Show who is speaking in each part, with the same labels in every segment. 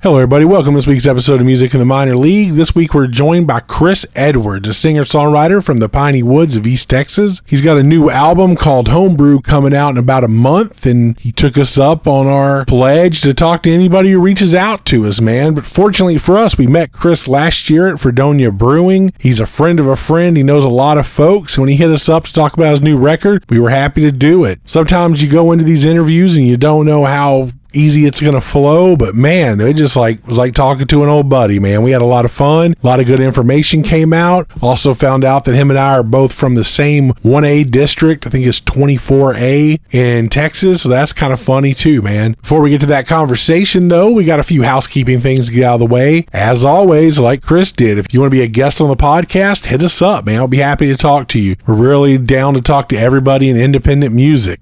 Speaker 1: Hello everybody, welcome to this week's episode of Music in the Minor League. This week we're joined by Chris Edwards, a singer-songwriter from the Pineywoods of East Texas. He's got a new album called Homebrew coming out in about a month, and he took us up on our pledge to talk to anybody who reaches out to us, man. But fortunately for us, we met Chris last year at Fredonia Brewing. He's a friend of a friend. He knows a lot of folks. When he hit us up to talk about his new record, we were happy to do it. Sometimes you go into these interviews and you don't know how easy it's gonna flow, but man, it just was like talking to an old buddy, man. We had a lot of fun, a lot of good information came out. Also found out that him and I are both from the same 1A district. I think it's 24A in Texas, so that's kind of funny too, man. Before we get to that conversation though, we got a few housekeeping things to get out of the way. As always, like Chris did, if you want to be a guest on the podcast, hit us up, man. I'll be happy to talk to you. We're really down to talk to everybody in independent music,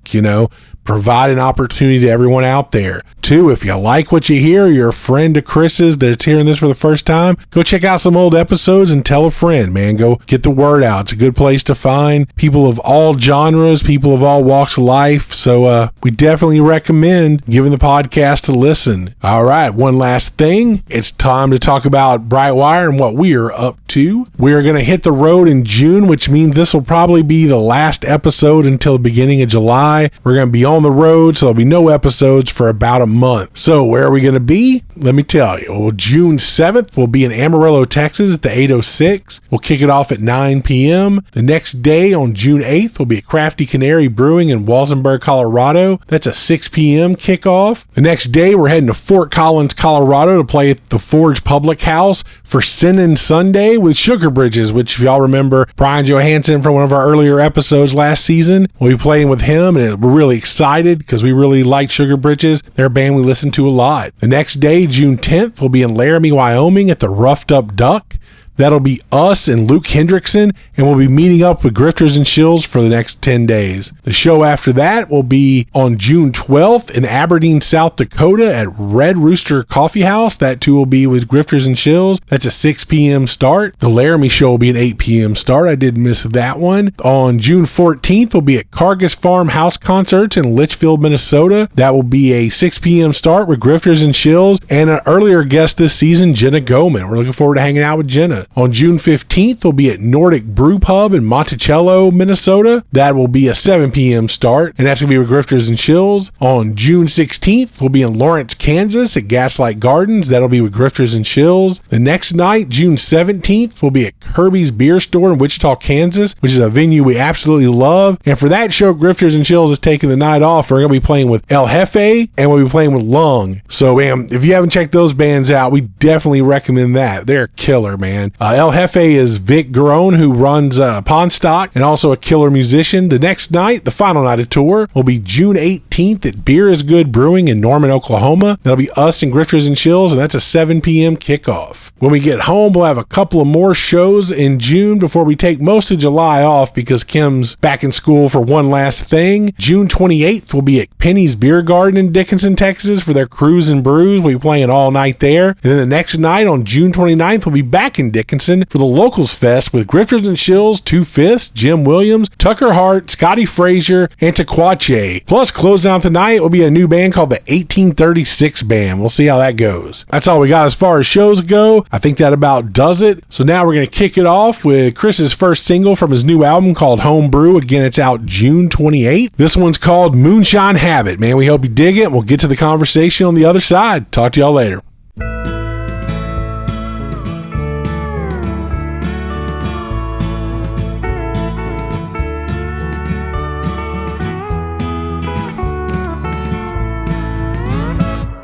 Speaker 1: provide an opportunity to everyone out there. Two, if you like what you hear, you're a friend of Chris's that's hearing this for the first time, go check out some old episodes and tell a friend, man. Go get the word out. It's a good place to find people of all genres, people of all walks of life. So we definitely recommend giving the podcast a listen. All right, one last thing. It's time to talk about Brightwire and what we are up to. We are going to hit the road in June, which means this will probably be the last episode until the beginning of July. We're going to be on the road, so there'll be no episodes for about a month. So where are we going to be? Let me tell you. Well, June 7th, we'll be in Amarillo, Texas at the 806. We'll kick it off at 9 p.m. The next day on June 8th, we'll be at Crafty Canary Brewing in Walsenburg, Colorado. That's a 6 p.m. kickoff. The next day, we're heading to Fort Collins, Colorado to play at the Forge Public House for Sinning Sunday with Sugar Bridges, which if y'all remember, Brian Johansson from one of our earlier episodes last season, we'll be playing with him, and we're really excited because we really like Sugar Bridges. They're a band we listen to a lot. The next day, June 10th, we'll be in Laramie, Wyoming at the Roughed Up Duck. That'll be us and Luke Hendrickson, and we'll be meeting up with Grifters and Shills for the next 10 days. The show after that will be on June 12th in Aberdeen, South Dakota at Red Rooster Coffee House. That too will be with Grifters and Shills. That's a 6 p.m. start. The Laramie show will be an 8 p.m. start. I did miss that one. On June 14th, we'll be at Cargus Farm House Concerts in Litchfield, Minnesota. That will be a 6 p.m. start with Grifters and Shills and an earlier guest this season, Jenna Goman. We're looking forward to hanging out with Jenna. On June 15th, we'll be at Nordic Brew Pub in Monticello, Minnesota. That will be a 7 p.m. start, and that's going to be with Grifters and Shills. On June 16th, we'll be in Lawrence, Kansas at Gaslight Gardens. That'll be with Grifters and Shills. The next night, June 17th, we'll be at Kirby's Beer Store in Wichita, Kansas, which is a venue we absolutely love. And for that show, Grifters and Shills is taking the night off. We're going to be playing with El Jefe, and we'll be playing with Lung. So, man, if you haven't checked those bands out, we definitely recommend that. They're killer, man. El Jefe is Vic Garone, who runs Pawn Stock and also a killer musician. The next night, the final night of tour, will be June 18th at Beer is Good Brewing in Norman, Oklahoma. That'll be us and Grifters and Shills, and that's a 7 p.m. kickoff. When we get home, we'll have a couple of more shows in June before we take most of July off because Kim's back in school for one last thing. June 28th, we'll be at Penny's Beer Garden in Dickinson, Texas for their Cruise and Brews. We'll be playing all night there. And then the next night on June 29th, we'll be back in Dickinson for the Locals Fest with Grifters and Shills, Two Fists, Jim Williams, Tucker Hart, Scotty Frazier, and Tequache. Plus, closing out the night will be a new band called the 1836 Band. We'll see how that goes. That's all we got as far as shows go. I think that about does it. So now we're going to kick it off with Chris's first single from his new album called Homebrew. Again, it's out June 28th. This one's called Moonshine Habit. Man, we hope you dig it, and we'll get to the conversation on the other side. Talk to y'all later.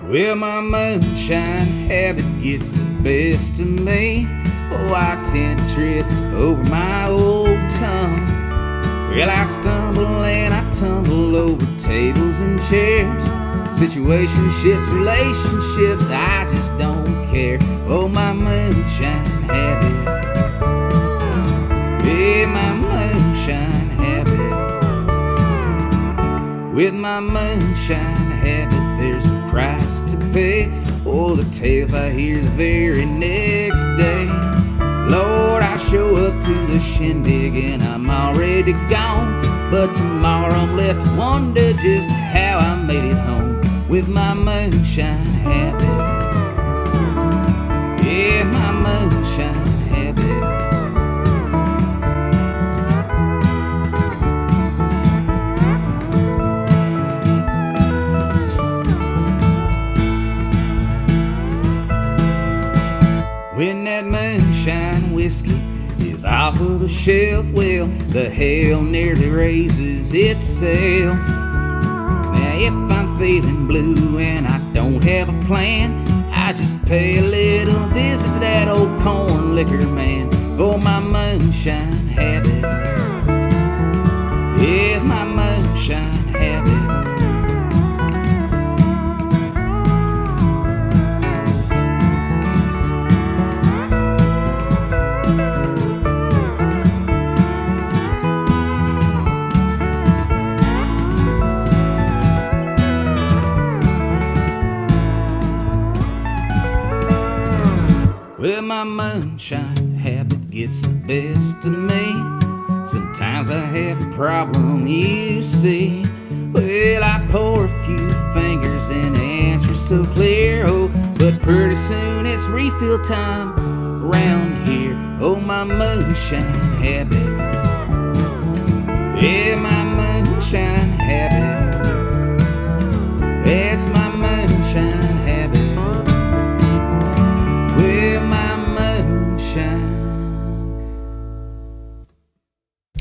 Speaker 2: Well, my moonshine habit gets the best of me. Oh, I tend to trip over my old tongue. Well, I stumble and I tumble over tables and chairs. Situationships, relationships, I just don't care. Oh, my moonshine habit. Yeah, my moonshine habit. With my moonshine habit, there's a price to pay. Oh, the tales I hear the very next day. Lord, I show up to the shindig and I'm already gone. But tomorrow I'm left to wonder just how I made it home with my moonshine habit. moonshine habit. When that moonshine whiskey is off of the shelf, well, the hell nearly raises itself. Now if I'm feeling blue and I don't have a plan, I just pay a little visit to that old corn liquor man for my moonshine habit. Yeah, my moonshine habit. Well, my moonshine habit gets the best of me. Sometimes I have a problem, you see. Well, I pour a few fingers and the answer's so clear. Oh, but pretty soon it's refill time around here. Oh, my moonshine habit. Yeah, my moonshine habit. That's my moonshine habit. Well, my moonshine.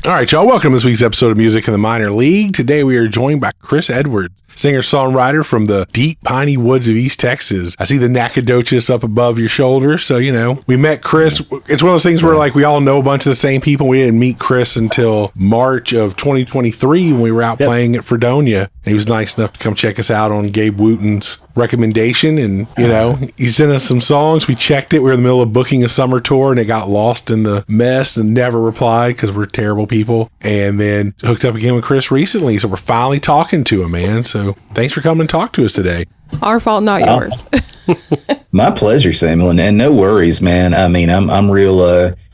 Speaker 1: All right, y'all, welcome to this week's episode of Music in the Minor League. Today we are joined by Chris Edwards, singer-songwriter from the deep piney woods of East Texas. I see the Nacogdoches up above your shoulder, so, you know, we met Chris. It's one of those things where, like, we all know a bunch of the same people. We didn't meet Chris until March of 2023 when we were out playing at Fredonia. And he was nice enough to come check us out on Gabe Wooten's recommendation, and, you know, he sent us some songs. We checked it. We were in the middle of booking a summer tour, and it got lost in the mess and never replied because we're terrible people. And then hooked up again with Chris recently, so we're finally talking to him, man. So thanks for coming and talk to us today.
Speaker 3: Our fault, not yours.
Speaker 4: My pleasure, Samuel, and no worries, man. I mean, I'm real.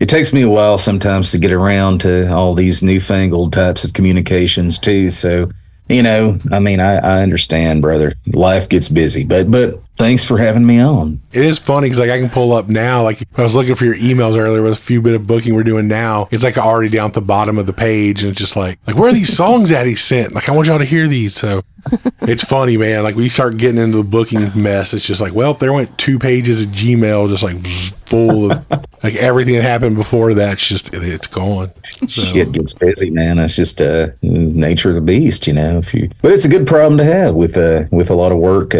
Speaker 4: It takes me a while sometimes to get around to all these newfangled types of communications too. So, you know, I mean, I understand, brother. Life gets busy, but thanks for having me on.
Speaker 1: It is funny because, like, I can pull up now, like, I was looking for your emails earlier with a few bit of booking we're doing now. It's like already down at the bottom of the page, and it's just like where are these songs that he sent? Like, I want y'all to hear these. So it's funny, man. Like, we start getting into the booking mess. It's just like, well, there went 2 pages of Gmail just like full of like everything that happened before that. It's just it's gone. So.
Speaker 4: Shit gets busy, man. It's just nature of the beast, you know. But it's a good problem to have with a lot of work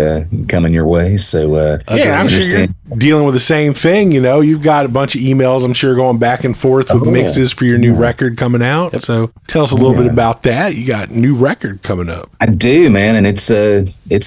Speaker 4: coming your way. So
Speaker 1: yeah, I'm sure you're dealing with the same thing. You know, you've got a bunch of emails, I'm sure, going back and forth with mixes for your new record coming out. Yep. So tell us a little bit about that. You got a new record coming up.
Speaker 4: I do, man, and it's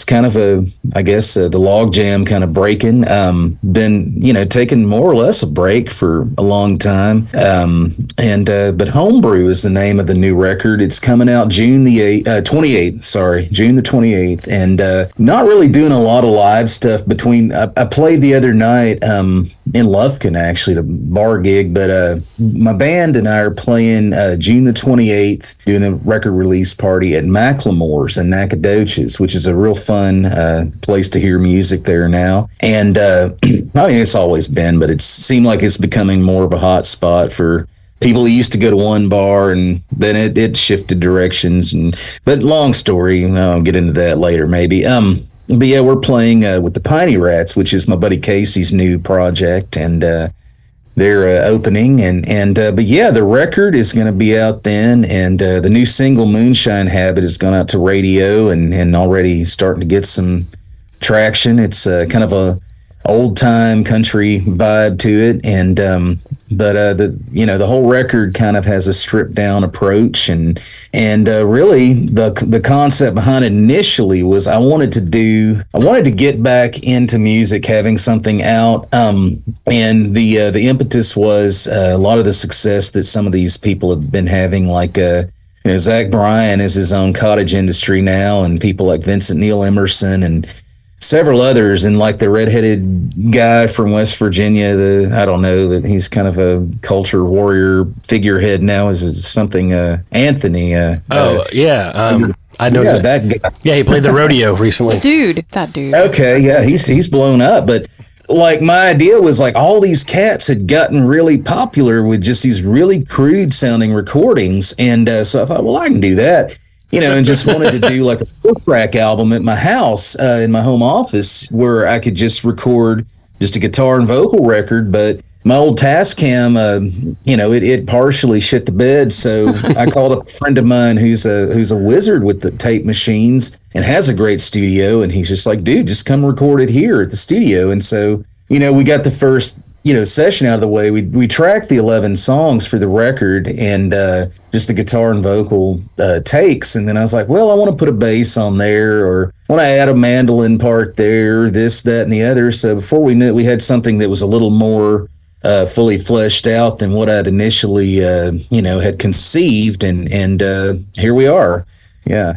Speaker 4: kind of the log jam kind of breaking. Been, you know, taking more or less a break for a long time. But Homebrew is the name of the new record. It's coming out June the 28th, and not really doing a lot of live stuff between. I played the other night in Lufkin, actually, the bar gig, but my band and I are playing June the 28th, doing a record release party at Macklemore's in Nacogdoches, which is a real fun place to hear music there now. And I mean, it's always been, but it seemed like it's becoming more of a hot spot for people who used to go to one bar, and then it shifted directions. But long story, I'll get into that later maybe. But yeah, we're playing with the Piney Rats, which is my buddy Casey's new project, and they're opening. But yeah, the record is going to be out then, and the new single Moonshine Habit has gone out to radio and already starting to get some traction. It's kind of a old time country vibe to it, and the whole record kind of has a stripped down approach, and really the concept behind it initially was I wanted to get back into music, having something out, and the impetus was a lot of the success that some of these people have been having, like Zach Bryan is his own cottage industry now, and people like Vincent Neil Emerson and several others, and like the redheaded guy from West Virginia, I don't know, that he's kind of a culture warrior figurehead now, is something Anthony. I know.
Speaker 5: Yeah,
Speaker 4: that guy.
Speaker 5: Yeah, he played the rodeo recently.
Speaker 3: That dude.
Speaker 4: Okay, yeah, he's blown up, but like my idea was like all these cats had gotten really popular with just these really crude sounding recordings. And so I thought, well, I can do that, and just wanted to do like a 4-track album at my house in my home office where I could just record just a guitar and vocal record. But my old Tascam, it partially shit the bed. So I called up a friend of mine who's a wizard with the tape machines and has a great studio. And he's just like, dude, just come record it here at the studio. And so, we got the first, session out of the way. We tracked the 11 songs for the record and just the guitar and vocal takes. And then I was like, well, I want to put a bass on there, or I want to add a mandolin part there, this, that, and the other. So before we knew it, we had something that was a little more fully fleshed out than what I'd initially, had conceived. And here we are. Yeah.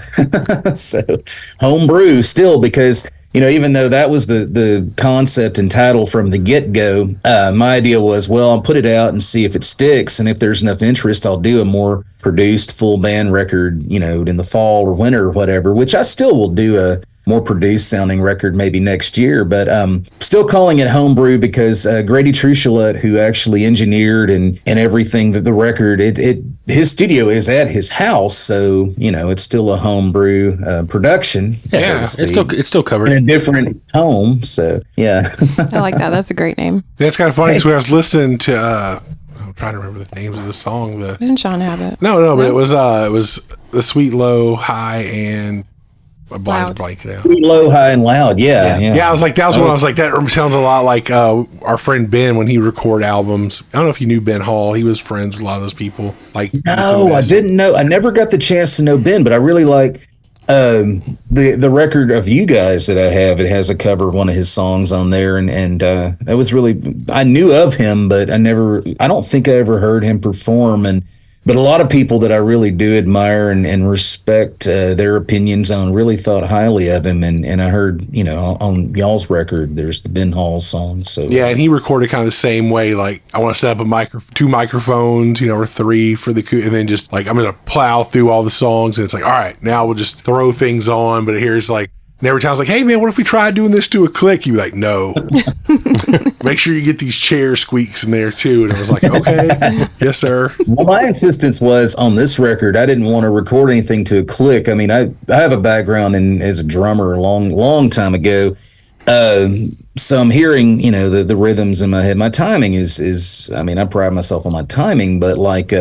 Speaker 4: So Homebrew still, because, even though that was the concept and title from the get-go, my idea was, well, I'll put it out and see if it sticks. And if there's enough interest, I'll do a more produced full band record, in the fall or winter or whatever, which I still will do a more produced sounding record maybe next year, but still calling it Homebrew because Grady Truchelette, who actually engineered and everything, the record, his studio is at his house, so it's still a Homebrew production.
Speaker 5: Yeah, so it's still covered
Speaker 4: in a different home. So yeah,
Speaker 3: I like that. That's a great name.
Speaker 1: That's kind of funny. So I was listening to I'm trying to remember the names of the song.
Speaker 3: Didn't Sean have it?
Speaker 1: No, but it was the Sweet, Low, High, and my blind's blanking out.
Speaker 4: Low, high, and loud. Yeah.
Speaker 1: I was like, that was when I was like, that sounds a lot like our friend Ben when he record albums. I don't know if you knew Ben Hall. He was friends with a lot of those people. Like,
Speaker 4: no, I didn't know. I never got the chance to know Ben, but I really like the record of you guys that I have. It has a cover of one of his songs on there, and that was really, I knew of him, but I don't think I ever heard him perform. But a lot of people that I really do admire and respect their opinions on really thought highly of him. And I heard, on y'all's record, there's the Ben Hall song. So
Speaker 1: yeah, and he recorded kind of the same way. Like, I want to set up 2 microphones, or 3 for the, and then just like, I'm going to plow through all the songs. And it's like, all right, now we'll just throw things on. But here's like, and every time I was like, hey man, what if we tried doing this to a click? You'd be like, no. Make sure you get these chair squeaks in there too. And I was like, okay, yes, sir.
Speaker 4: Well, my insistence was on this record, I didn't want to record anything to a click. I mean, I have a background as a drummer a long time ago. So I'm hearing, the rhythms in my head. My timing is I mean, I pride myself on my timing, but like,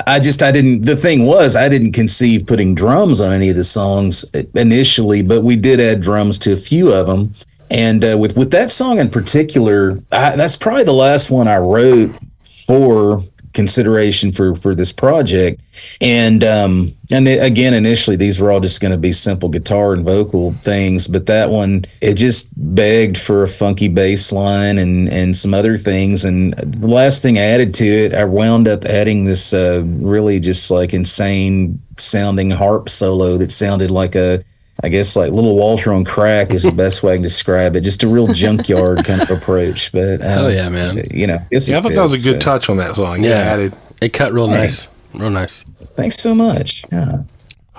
Speaker 4: I didn't conceive putting drums on any of the songs initially, but we did add drums to a few of them. And with that song in particular, that's probably the last one I wrote for consideration for this project. And again, initially, these were all just going to be simple guitar and vocal things. But that one, it just begged for a funky bass line and some other things. And the last thing I added to it, I wound up adding this really just like insane sounding harp solo that sounded like I guess like Little Walter on crack is the best way I can describe it. Just a real junkyard kind of approach. But
Speaker 5: oh yeah, man.
Speaker 1: I thought that was a good touch on that song.
Speaker 5: Yeah, it cut real nice. Real nice.
Speaker 4: Thanks so much. Yeah.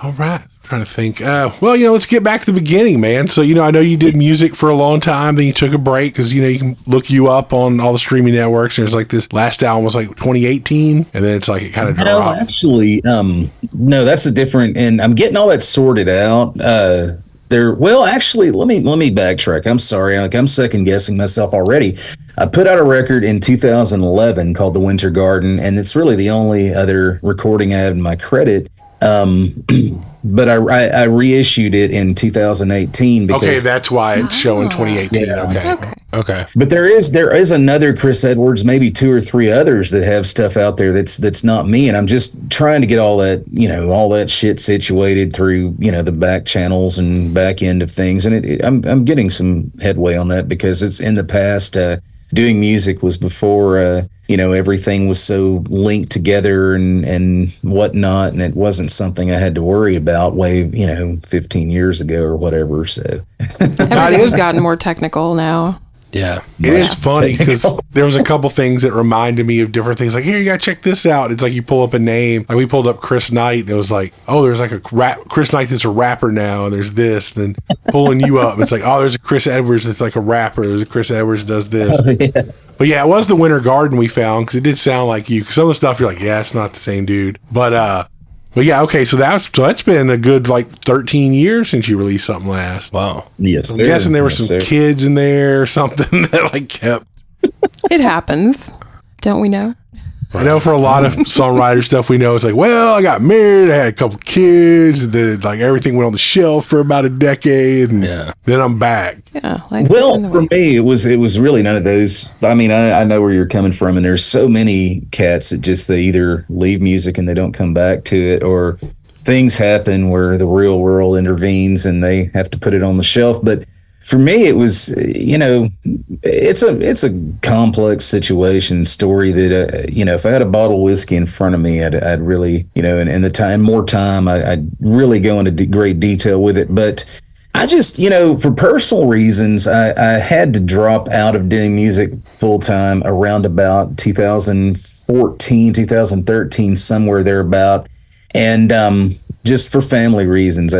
Speaker 1: All right. I'm trying to think. Let's get back to the beginning, man. So, I know you did music for a long time, then you took a break because, you can look you up on all the streaming networks. There's like this last album was like 2018, and then it's like it kind of dropped.
Speaker 4: No, actually, no, that's a different, and I'm getting all that sorted out. Actually, let me backtrack. I'm sorry. I'm second guessing myself already. I put out a record in 2011 called The Winter Garden, and it's really the only other recording I have in my credit. But I reissued it in 2018 because
Speaker 1: okay, that's why it's showing 2018.
Speaker 4: Yeah.
Speaker 5: Okay.
Speaker 4: But there is another Chris Edwards, maybe 2 or 3 others that have stuff out there that's not me, and I'm just trying to get all that all that shit situated through the back channels and back end of things, and I'm getting some headway on that because it's in the past. Doing music was before everything was so linked together and whatnot, and it wasn't something I had to worry about way 15 years ago or whatever. So
Speaker 3: everything's gotten more technical now.
Speaker 5: Yeah.
Speaker 1: It is funny because there was a couple things that reminded me of different things. Like, here, you got to check this out. It's like you pull up a name. Like, we pulled up Chris Knight, and it was like, oh, there's like a Chris Knight that's a rapper now, and there's this. Then pulling you up, it's like, oh, there's a Chris Edwards that's like a rapper. There's a Chris Edwards that does this.
Speaker 4: Oh, yeah.
Speaker 1: But yeah, it was the Winter Garden we found because it did sound like you. Some of the stuff you're like, yeah, it's not the same dude. But yeah, okay. So that's been a good like 13 years since you released something last.
Speaker 5: Wow.
Speaker 4: Yes,
Speaker 1: I'm guessing there were some kids in there or something that like kept.
Speaker 3: It happens. Don't we know?
Speaker 1: I know for a lot of songwriter stuff we know it's like, well, I got married, I had a couple kids, and then like everything went on the shelf for about a decade, and then I'm back.
Speaker 3: Yeah. Like
Speaker 4: Well, for me, it was really none of those. I mean, I know where you're coming from, and there's so many cats that just they either leave music and they don't come back to it, or things happen where the real world intervenes and they have to put it on the shelf. But for me, it was, it's a complex situation story that, if I had a bottle of whiskey in front of me, I'd really, and the time, more time, I'd really go into great detail with it. But I just, for personal reasons, I had to drop out of doing music full time around about 2014, 2013, somewhere thereabout. And, just for family reasons,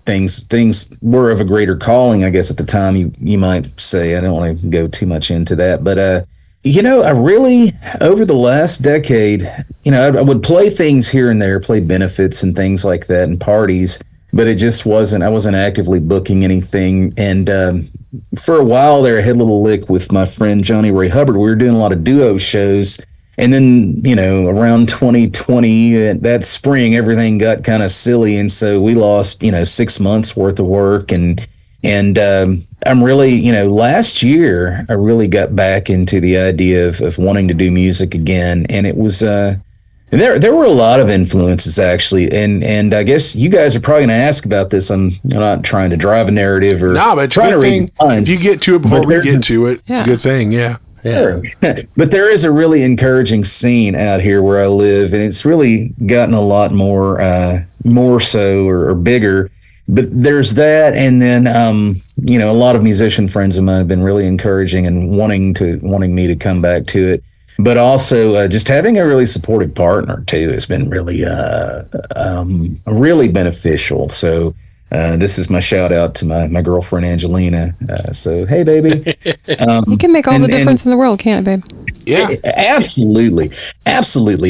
Speaker 4: things were of a greater calling, I guess, at the time, you might say. I don't want to go too much into that. But, I really, over the last decade, I would play things here and there, play benefits and things like that and parties, but it just I wasn't actively booking anything. And for a while there, I had a little lick with my friend Johnny Ray Hubbard. We were doing a lot of duo shows. And then, around 2020, that spring, everything got kind of silly. And so we lost, 6 months worth of work. And I'm really, last year, I really got back into the idea of wanting to do music again. And it was, there were a lot of influences, actually. And I guess you guys are probably going to ask about this. I'm not trying to drive a narrative or
Speaker 1: but
Speaker 4: trying to read
Speaker 1: if you get to it before we get to it, it's a good thing. Yeah.
Speaker 4: Sure. But there is a really encouraging scene out here where I live, and it's really gotten a lot more so or bigger. But there's that, and then a lot of musician friends of mine have been really encouraging and wanting me to come back to it. But also just having a really supportive partner too has been really really beneficial. So. This is my shout out to my girlfriend Angelina. So hey, baby,
Speaker 3: you can make all the difference in the world, can't it, babe?
Speaker 1: Yeah,
Speaker 4: absolutely,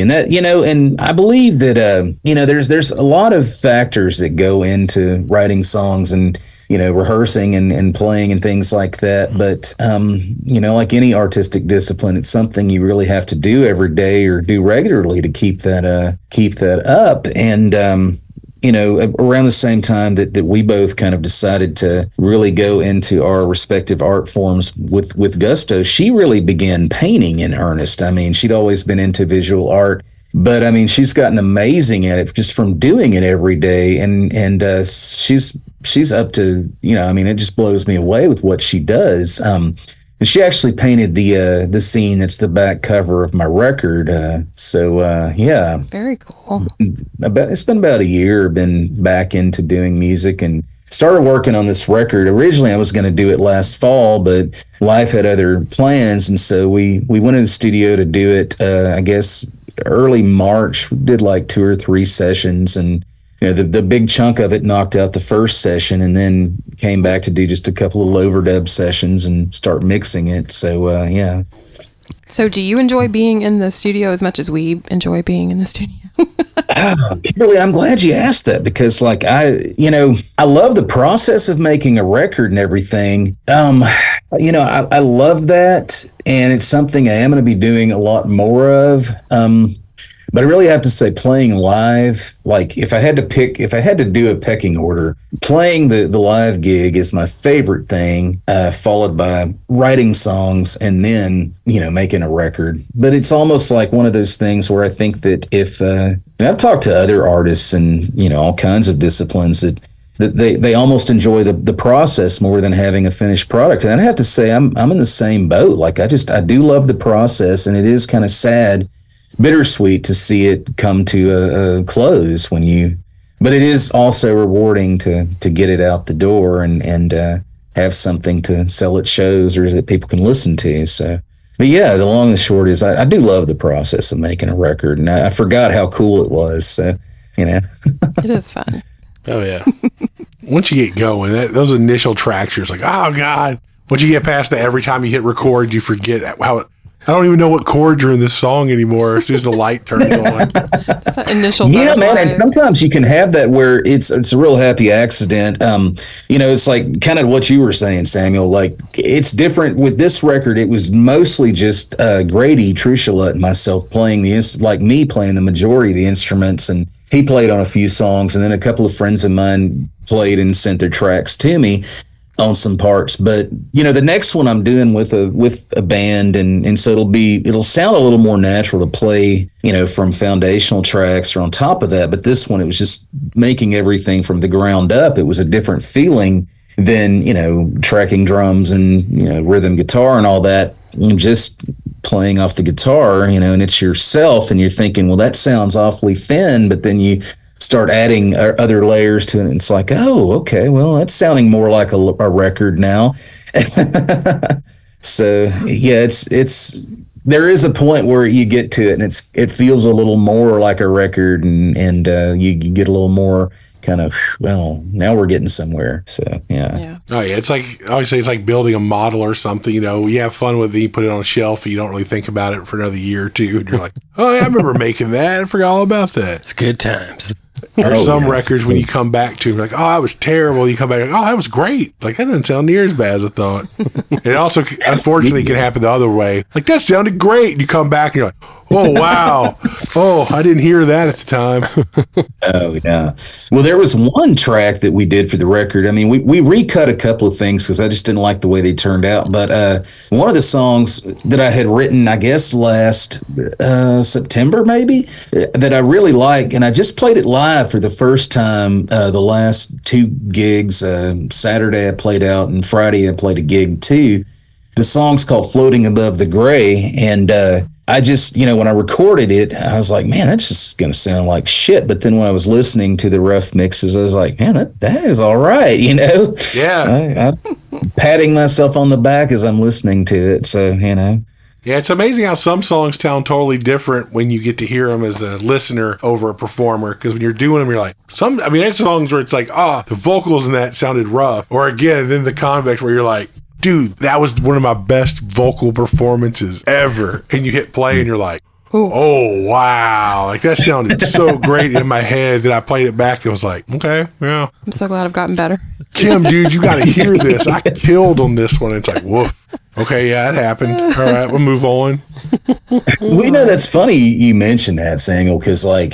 Speaker 4: and that and I believe that there's a lot of factors that go into writing songs and rehearsing and playing and things like that. But like any artistic discipline, it's something you really have to do every day or do regularly to keep that up. And around the same time that we both kind of decided to really go into our respective art forms with gusto, she really began painting in earnest. I mean, she'd always been into visual art, but I mean, she's gotten amazing at it just from doing it every day. And she's up to, it just blows me away with what she does. And she actually painted the scene that's the back cover of my record. Yeah.
Speaker 3: Very cool.
Speaker 4: It's been about a year, been back into doing music and started working on this record. Originally, I was going to do it last fall, but life had other plans. And so we went in the studio to do it, I guess, early March. We did like 2 or 3 sessions, and the big chunk of it knocked out the first session, and then came back to do just a couple of overdub sessions and start mixing it. So, yeah.
Speaker 3: So do you enjoy being in the studio as much as we enjoy being in the studio?
Speaker 4: Kimberly, I'm glad you asked that, because I love the process of making a record and everything. I love that, and it's something I am going to be doing a lot more of. But I really have to say, playing live, like if I had to do a pecking order, playing the live gig is my favorite thing, followed by writing songs and then, making a record. But it's almost like one of those things where I think that if, I've talked to other artists and, all kinds of disciplines that they almost enjoy the process more than having a finished product. And I have to say, I'm in the same boat. Like I do love the process, and it is kind of sad, bittersweet to see it come to a close but it is also rewarding to get it out the door and have something to sell at shows or that people can listen to. So, but yeah, the long and the short is I do love the process of making a record, and I forgot how cool it was. So,
Speaker 3: it is fun.
Speaker 5: Oh yeah.
Speaker 1: Once you get going, those initial tracks, you're just like, oh God. Once you get past that, every time you hit record, you forget how I don't even know what chords are in this song anymore. As soon as the light turns on.
Speaker 3: That initial
Speaker 4: man, and sometimes you can have that where it's a real happy accident. It's like kind of what you were saying, Samuel. Like, it's different with this record. It was mostly just Grady Truchelot and myself playing me playing the majority of the instruments, and he played on a few songs, and then a couple of friends of mine played and sent their tracks to me on some parts. But the next one I'm doing with a band, and so it'll sound a little more natural to play from foundational tracks or on top of that. But this one, it was just making everything from the ground up. It was a different feeling than tracking drums and rhythm guitar and all that, and just playing off the guitar, and it's yourself, and you're thinking, well, that sounds awfully thin, but then you start adding other layers to it, and it's like, oh, okay, well, that's sounding more like a record now. So yeah, there is a point where you get to it, and it feels a little more like a record, and you get a little more kind of, well, now we're getting somewhere. So yeah.
Speaker 1: Oh yeah, it's like I always say, it's like building a model or something. You have fun with it, you put it on a shelf, and you don't really think about it for another year or two, and you're like, oh yeah, I remember making that. I forgot all about that.
Speaker 5: It's good times.
Speaker 1: There's some records when you come back to them, like, oh, that was terrible. You come back, like, oh, that was great. Like, that didn't sound near as bad as I thought. It also, unfortunately, can happen the other way. Like, that sounded great. You come back and you're like, oh, wow. Oh, I didn't hear that at the time.
Speaker 4: Oh, yeah. Well, there was one track that we did for the record. I mean, we recut a couple of things because I just didn't like the way they turned out. But one of the songs that I had written, I guess, last September, maybe, that I really like, and I just played it live for the first time the last two gigs. Saturday I played out, and Friday I played a gig too. The song's called Floating Above the Gray, and I just, when I recorded it, I was like, man, that's just going to sound like shit. But then when I was listening to the rough mixes, I was like, man, that is all right,
Speaker 1: Yeah.
Speaker 4: I'm patting myself on the back as I'm listening to it. So,
Speaker 1: Yeah, it's amazing how some songs sound totally different when you get to hear them as a listener over a performer. Because when you're doing them, you're like, there's songs where it's like, the vocals in that sounded rough. Or again, then the convex where you're like, dude, that was one of my best vocal performances ever. And you hit play and you're like, oh, wow. Like, that sounded so great in my head that I played it back and was like, okay, yeah.
Speaker 3: I'm so glad I've gotten better.
Speaker 1: Kim, dude, you got to hear this. I killed on this one. It's like, woof. Okay, yeah, it happened. All right, we'll move on.
Speaker 4: Well, that's funny you mentioned that, Samuel, because I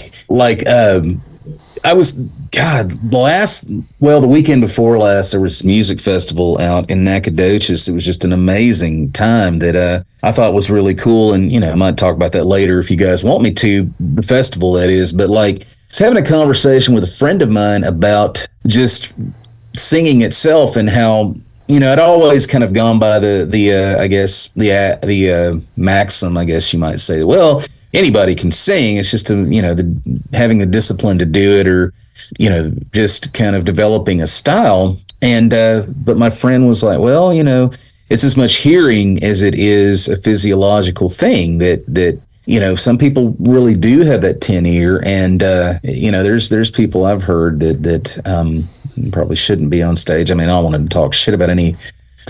Speaker 4: was, the weekend before last, there was a music festival out in Nacogdoches. It was just an amazing time that I thought was really cool. And, I might talk about that later if you guys want me to, the festival that is. But I was having a conversation with a friend of mine about just singing itself and how, I'd always kind of gone by the maxim, I guess you might say, well, anybody can sing. It's just having the discipline to do it, or just kind of developing a style. And but my friend was like, well, it's as much hearing as it is a physiological thing. That some people really do have that 10 ear, and there's people I've heard that probably shouldn't be on stage. I mean, I don't want to talk shit about any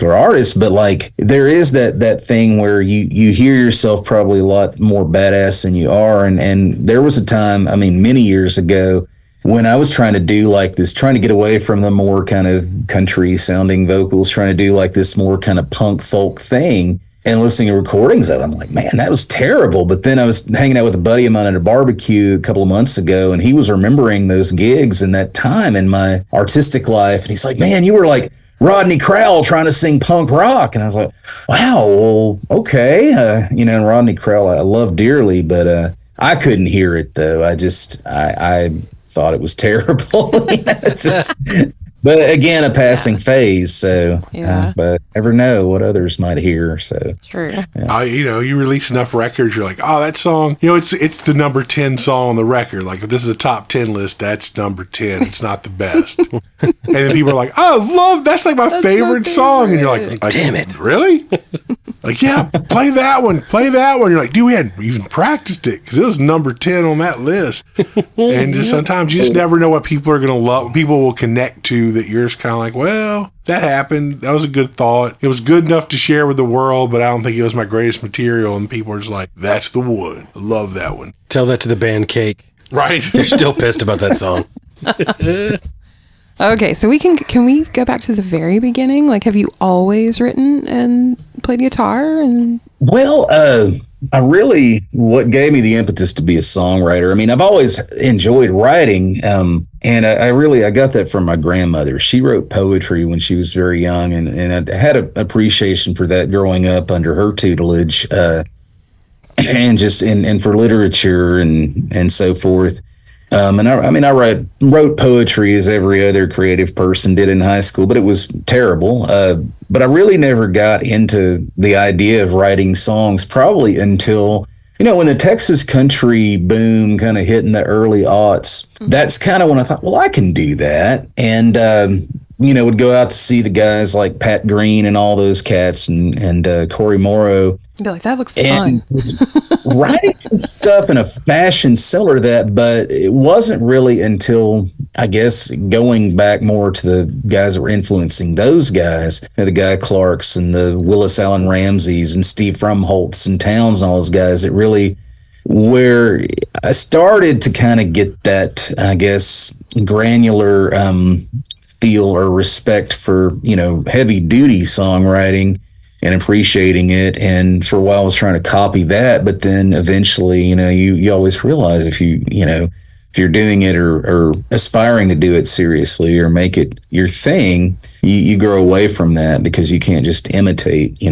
Speaker 4: artists, but there is that thing where you hear yourself probably a lot more badass than you are. And there was a time, many years ago, when I was trying to do trying to get away from the more kind of country sounding vocals, trying to do this more kind of punk folk thing, and listening to recordings of it, I'm like, man, that was terrible. But then I was hanging out with a buddy of mine at a barbecue a couple of months ago, and he was remembering those gigs and that time in my artistic life. And he's like, man, you were like Rodney Crowell trying to sing punk rock. And I was like, wow, well, okay. And Rodney Crowell I love dearly, but I couldn't hear it though. I thought it was terrible. But again, a passing phase. So,
Speaker 3: Yeah.
Speaker 4: but never know what others might hear. So,
Speaker 3: True.
Speaker 1: You release enough records, you're like, oh, that song, it's the number 10 song on the record. Like, if this is a top 10 list, that's number 10. It's not the best. And then people are like, oh, that's like my favorite song. And you're like,
Speaker 5: damn it.
Speaker 1: Really? Like, yeah, play that one. You're like, dude, we hadn't even practiced it because it was number 10 on that list. And just sometimes you just never know what people are going to love. People will connect to that you're just kind of like, well, that happened. That was a good thought. It was good enough to share with the world, but I don't think it was my greatest material. And people are just like, that's the one. I love that one.
Speaker 5: Tell that to the band Cake.
Speaker 1: Right.
Speaker 5: They're still pissed about that song.
Speaker 3: Okay, so can we go back to the very beginning? Like, have you always written and played guitar? And
Speaker 4: well, what gave me the impetus to be a songwriter? I mean, I've always enjoyed writing, and I got that from my grandmother. She wrote poetry when she was very young, and I had an appreciation for that growing up under her tutelage, and just and for literature and so forth. And I wrote poetry as every other creative person did in high school, but it was terrible. But I really never got into the idea of writing songs probably until, when the Texas country boom kind of hit in the early aughts. That's kind of when I thought, well, I can do that. And, would go out to see the guys like Pat Green and all those cats and Corey Morrow.
Speaker 3: be like, that looks fun.
Speaker 4: Writing some stuff in a fashion similar to that, but it wasn't really until, I guess, going back more to the guys that were influencing those guys, the Guy Clarks and the Willis Allen Ramseys and Steve Frumholtz and Towns and all those guys, that really where I started to kind of get that, I guess, granular feel or respect for, heavy duty songwriting and appreciating it. And for a while I was trying to copy that, but then eventually, you always realize if you're doing it or aspiring to do it seriously or make it your thing, you grow away from that because you can't just imitate,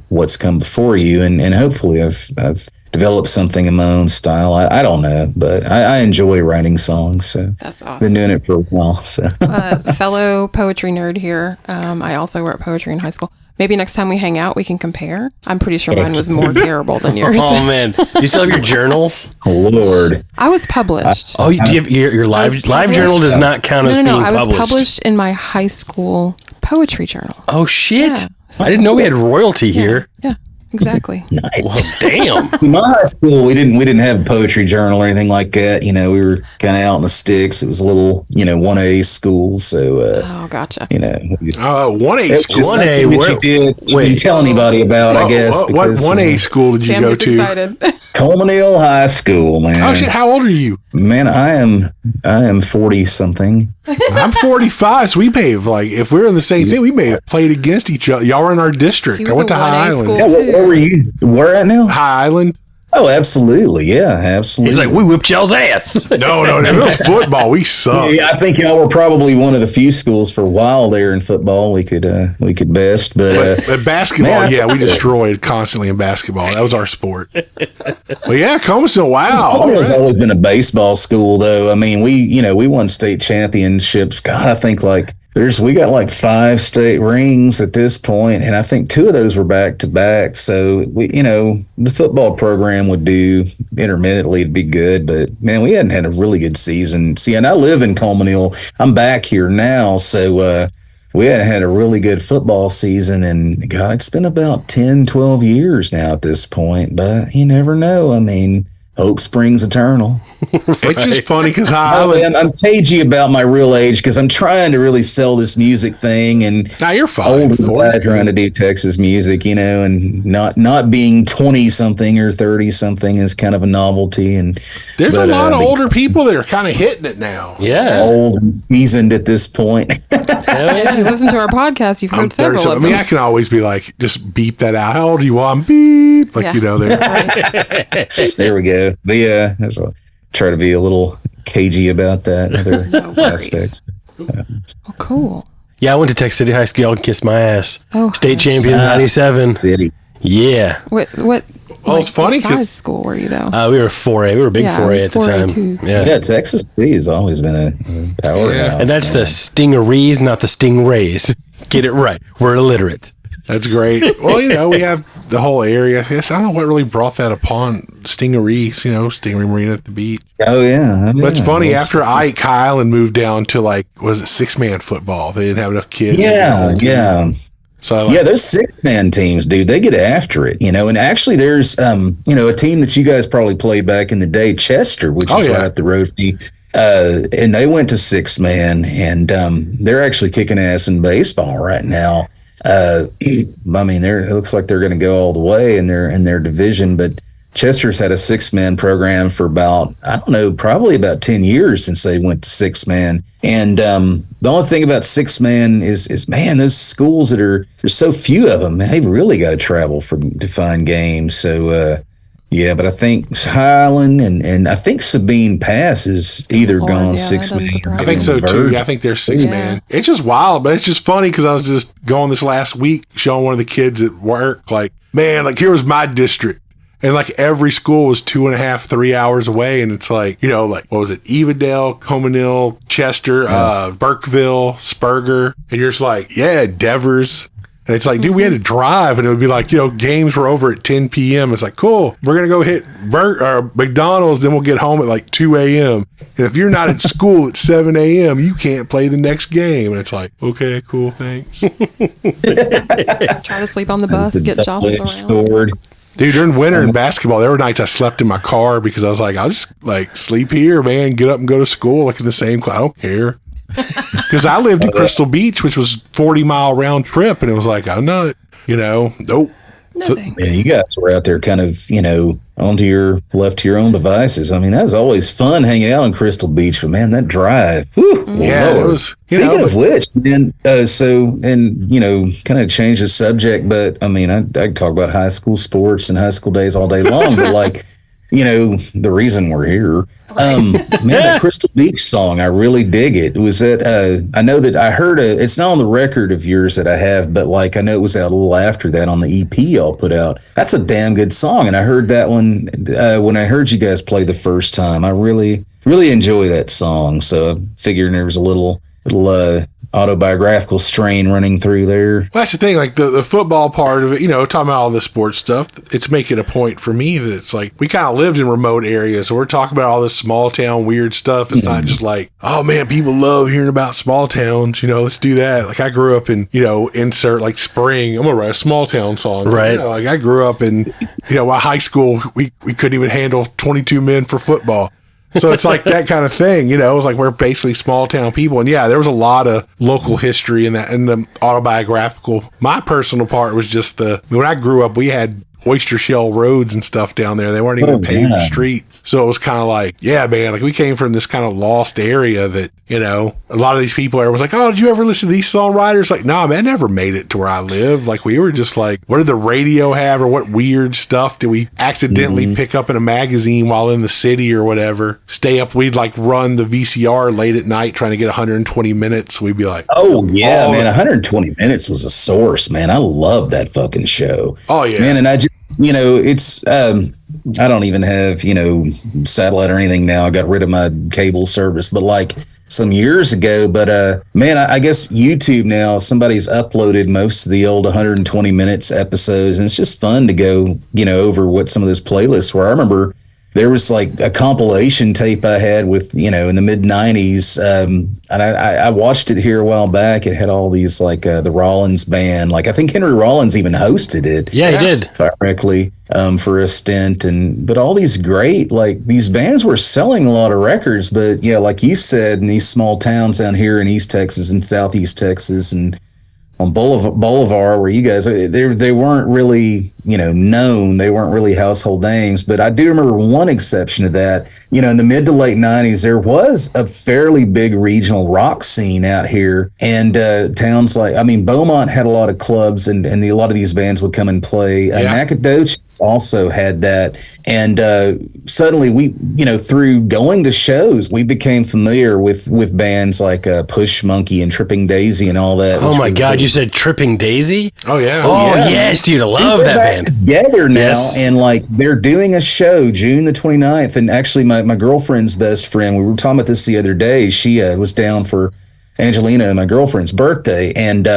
Speaker 4: what's come before you. And hopefully I've developed something in my own style. I don't know, but I enjoy writing songs. So
Speaker 3: that's awesome.
Speaker 4: Been doing it for a while. So
Speaker 3: fellow poetry nerd here. I also wrote poetry in high school. Maybe next time we hang out, we can compare. I'm pretty sure mine was more terrible than yours.
Speaker 5: Oh, man. Do you still have your journals?
Speaker 4: Oh, Lord.
Speaker 3: I was published.
Speaker 5: Do you have your live journal does not count as being published?
Speaker 3: I was published in my high school poetry journal.
Speaker 5: Oh, shit.
Speaker 3: Yeah, so
Speaker 5: I didn't know we had royalty here.
Speaker 3: Yeah, exactly.
Speaker 4: Nice.
Speaker 5: Well, damn.
Speaker 4: In my high school, we didn't have a poetry journal or anything like that. We were kind of out in the sticks. It was a little, 1A school. So,
Speaker 3: gotcha.
Speaker 1: 1A school.
Speaker 5: 1A.
Speaker 4: Wait, tell anybody about, I guess.
Speaker 1: What 1A school did you go to?
Speaker 3: Excited.
Speaker 4: Coleman Hill High School, man.
Speaker 1: Oh shit! How old are you?
Speaker 4: Man, I am 40 something.
Speaker 1: I'm 45. So we may have if we were in the same thing, we may have played against each other. Y'all were in our district. I went to High Island.
Speaker 4: Yeah, where were you? Where at now?
Speaker 1: High Island.
Speaker 4: Oh, absolutely. Yeah, absolutely.
Speaker 5: He's like, we whipped y'all's ass.
Speaker 1: No. It was football. We sucked.
Speaker 4: Yeah, I think y'all were probably one of the few schools for a while there in football. We could best, but
Speaker 1: basketball, man, we destroyed constantly in basketball. That was our sport. Well, yeah, Comiston. Wow.
Speaker 4: It's always been a baseball school, though. I mean, we won state championships. God, I think we got 5 state rings at this point, and I think 2 of those were back to back. So the football program would do intermittently to be good, but man, we hadn't had a really good season. See, and I live in Coleman Hill. I'm back here now, so we hadn't had a really good football season, and God, it's been about 10, 12 years now at this point. But you never know. I mean, hope springs eternal.
Speaker 1: It's just funny because
Speaker 4: I'm cagey about my real age because I'm trying to really sell this music thing, and
Speaker 1: now you're fine.
Speaker 4: Older guy trying to do Texas music, and not being 20 something or 30 something is kind of a novelty. And
Speaker 1: there's a lot of older people that are kind of hitting it now.
Speaker 5: Yeah,
Speaker 4: old and seasoned at this point.
Speaker 3: If you listen to our podcast, you've heard several of them.
Speaker 1: I can always be like, just beep that out. How old do you want? Beep. There.
Speaker 4: There we go. But yeah, try to be a little cagey about that. Other aspects.
Speaker 3: Cool.
Speaker 5: Yeah, I went to Texas City High School. Y'all can kiss my ass.
Speaker 3: Oh,
Speaker 5: state champions, 97.
Speaker 4: City.
Speaker 5: Yeah.
Speaker 3: What?
Speaker 1: Oh, it's funny
Speaker 3: What size school were you though?
Speaker 5: We were 4A. We were big 4A at the
Speaker 3: 4A
Speaker 5: time.
Speaker 3: too.
Speaker 4: Yeah, Texas State has always been a powerhouse.
Speaker 1: Yeah.
Speaker 5: And that's the stingerees, not the stingrays. Get it right. We're illiterate.
Speaker 1: That's great. Well, we have the whole area. Yes, I don't know what really brought that upon Stingerees, Stingery Marina at the beach.
Speaker 4: Oh, yeah.
Speaker 1: But it's funny, after Ike Highland moved down to, was it 6-man football? They didn't have enough kids.
Speaker 4: Yeah. So those 6-man teams, dude, they get after it, and actually there's, a team that you guys probably played back in the day, Chester, which is right up the road from me. And they went to 6-man, and they're actually kicking ass in baseball right now. It looks like they're going to go all the way in their division, but Chester's had a 6-man program for probably about 10 years since they went to 6-man. And the only thing about 6-man is man, those schools there's so few of them, they've really got to travel to find games. So but I think Highland and I think Sabine Pass is either gone 6-man.
Speaker 1: I think so too. I think they're 6-man. Yeah. It's just wild, but it's just funny because I was just going this last week showing one of the kids at work, here was my district. And every school was 2.5, 3 hours away. And it's what was it? Evadale, Cominil, Chester, Burkeville, Spurger. And you're just Devers. And it's dude, we had to drive, and it would be games were over at 10 p.m. It's cool. We're going to go hit McDonald's, then we'll get home at 2 a.m. And if you're not at school at 7 a.m., you can't play the next game. And it's okay, cool, thanks.
Speaker 3: Try to sleep on the bus, get jostled around.
Speaker 1: Dude, during winter in basketball, there were nights I slept in my car because I was I'll just sleep here, man, get up and go to school in the same class. I don't care. Because I lived in Crystal Beach, which was 40-mile round trip, and it was I'm not, nope.
Speaker 3: No thanks.
Speaker 4: Yeah, you guys were out there kind of, left to your own devices. I mean, that was always fun hanging out on Crystal Beach, but man, that drive. Whew,
Speaker 1: it was.
Speaker 4: Speaking of which, man, kind of change the subject, but I mean, I could talk about high school sports and high school days all day long, but the reason we're here. The Crystal Beach song, I really dig it. It was I know that I heard it's not on the record of yours that I have, but I know it was out a little after that on the EP y'all put out. That's a damn good song. And I heard that one when I heard you guys play the first time. I really, really enjoy that song. So I figured there was a little autobiographical strain running through there.
Speaker 1: Well, that's the thing, the football part of it, talking about all the sports stuff, it's making a point for me that it's we kind of lived in remote areas, so we're talking about all this small town weird stuff. It's not just oh man, people love hearing about small towns, let's do that. I grew up in, insert spring, I'm gonna write a small town song.
Speaker 5: Right.
Speaker 1: I grew up in, high school, we couldn't even handle 22 men for football. So it's that kind of thing, it was we're basically small town people. And there was a lot of local history in that, and the autobiographical. My personal part was just when I grew up, we had oyster shell roads and stuff down there. They weren't even paved streets. So it was kind of man, we came from this kind of lost area that, a lot of these people was oh, did you ever listen to these songwriters? Nah, man, I never made it to where I live. We were just what did the radio have, or what weird stuff did we accidentally pick up in a magazine while in the city or whatever? Stay up, we'd run the VCR late at night trying to get 120 minutes. We'd be
Speaker 4: oh yeah, man, 120 minutes was a source, man. I love that fucking show.
Speaker 1: Oh yeah.
Speaker 4: Man, and I just, it's, I don't even have, satellite or anything now. I got rid of my cable service, but some years ago, but man, I guess YouTube now, somebody's uploaded most of the old 120 minutes episodes, and it's just fun to go, over what some of those playlists were. I remember there was a compilation tape I had with, in the mid 90s. And I watched it here a while back. It had all these the Rollins band. I think Henry Rollins even hosted it.
Speaker 5: Yeah, he did.
Speaker 4: If I correctly, for a stint. But all these great, these bands were selling a lot of records, but like you said, in these small towns down here in East Texas and Southeast Texas and on Bolivar, where you guys, they weren't really, known. They weren't really household names. But I do remember one exception to that. In the mid to late 90s, there was a fairly big regional rock scene out here. And towns Beaumont had a lot of clubs, and a lot of these bands would come and play. Nacogdoches also had that. And suddenly we, through going to shows, we became familiar with bands like Push Monkey and Tripping Daisy and all that.
Speaker 5: Oh my God, you said Tripping Daisy?
Speaker 1: Oh yeah.
Speaker 5: Oh yes, dude, I love that band. band.
Speaker 4: together now,
Speaker 5: Yes.
Speaker 4: and like they're doing a show June the 29th. And actually, my girlfriend's best friend, we were talking about this the other day. She was down for Angelina, my girlfriend's birthday, and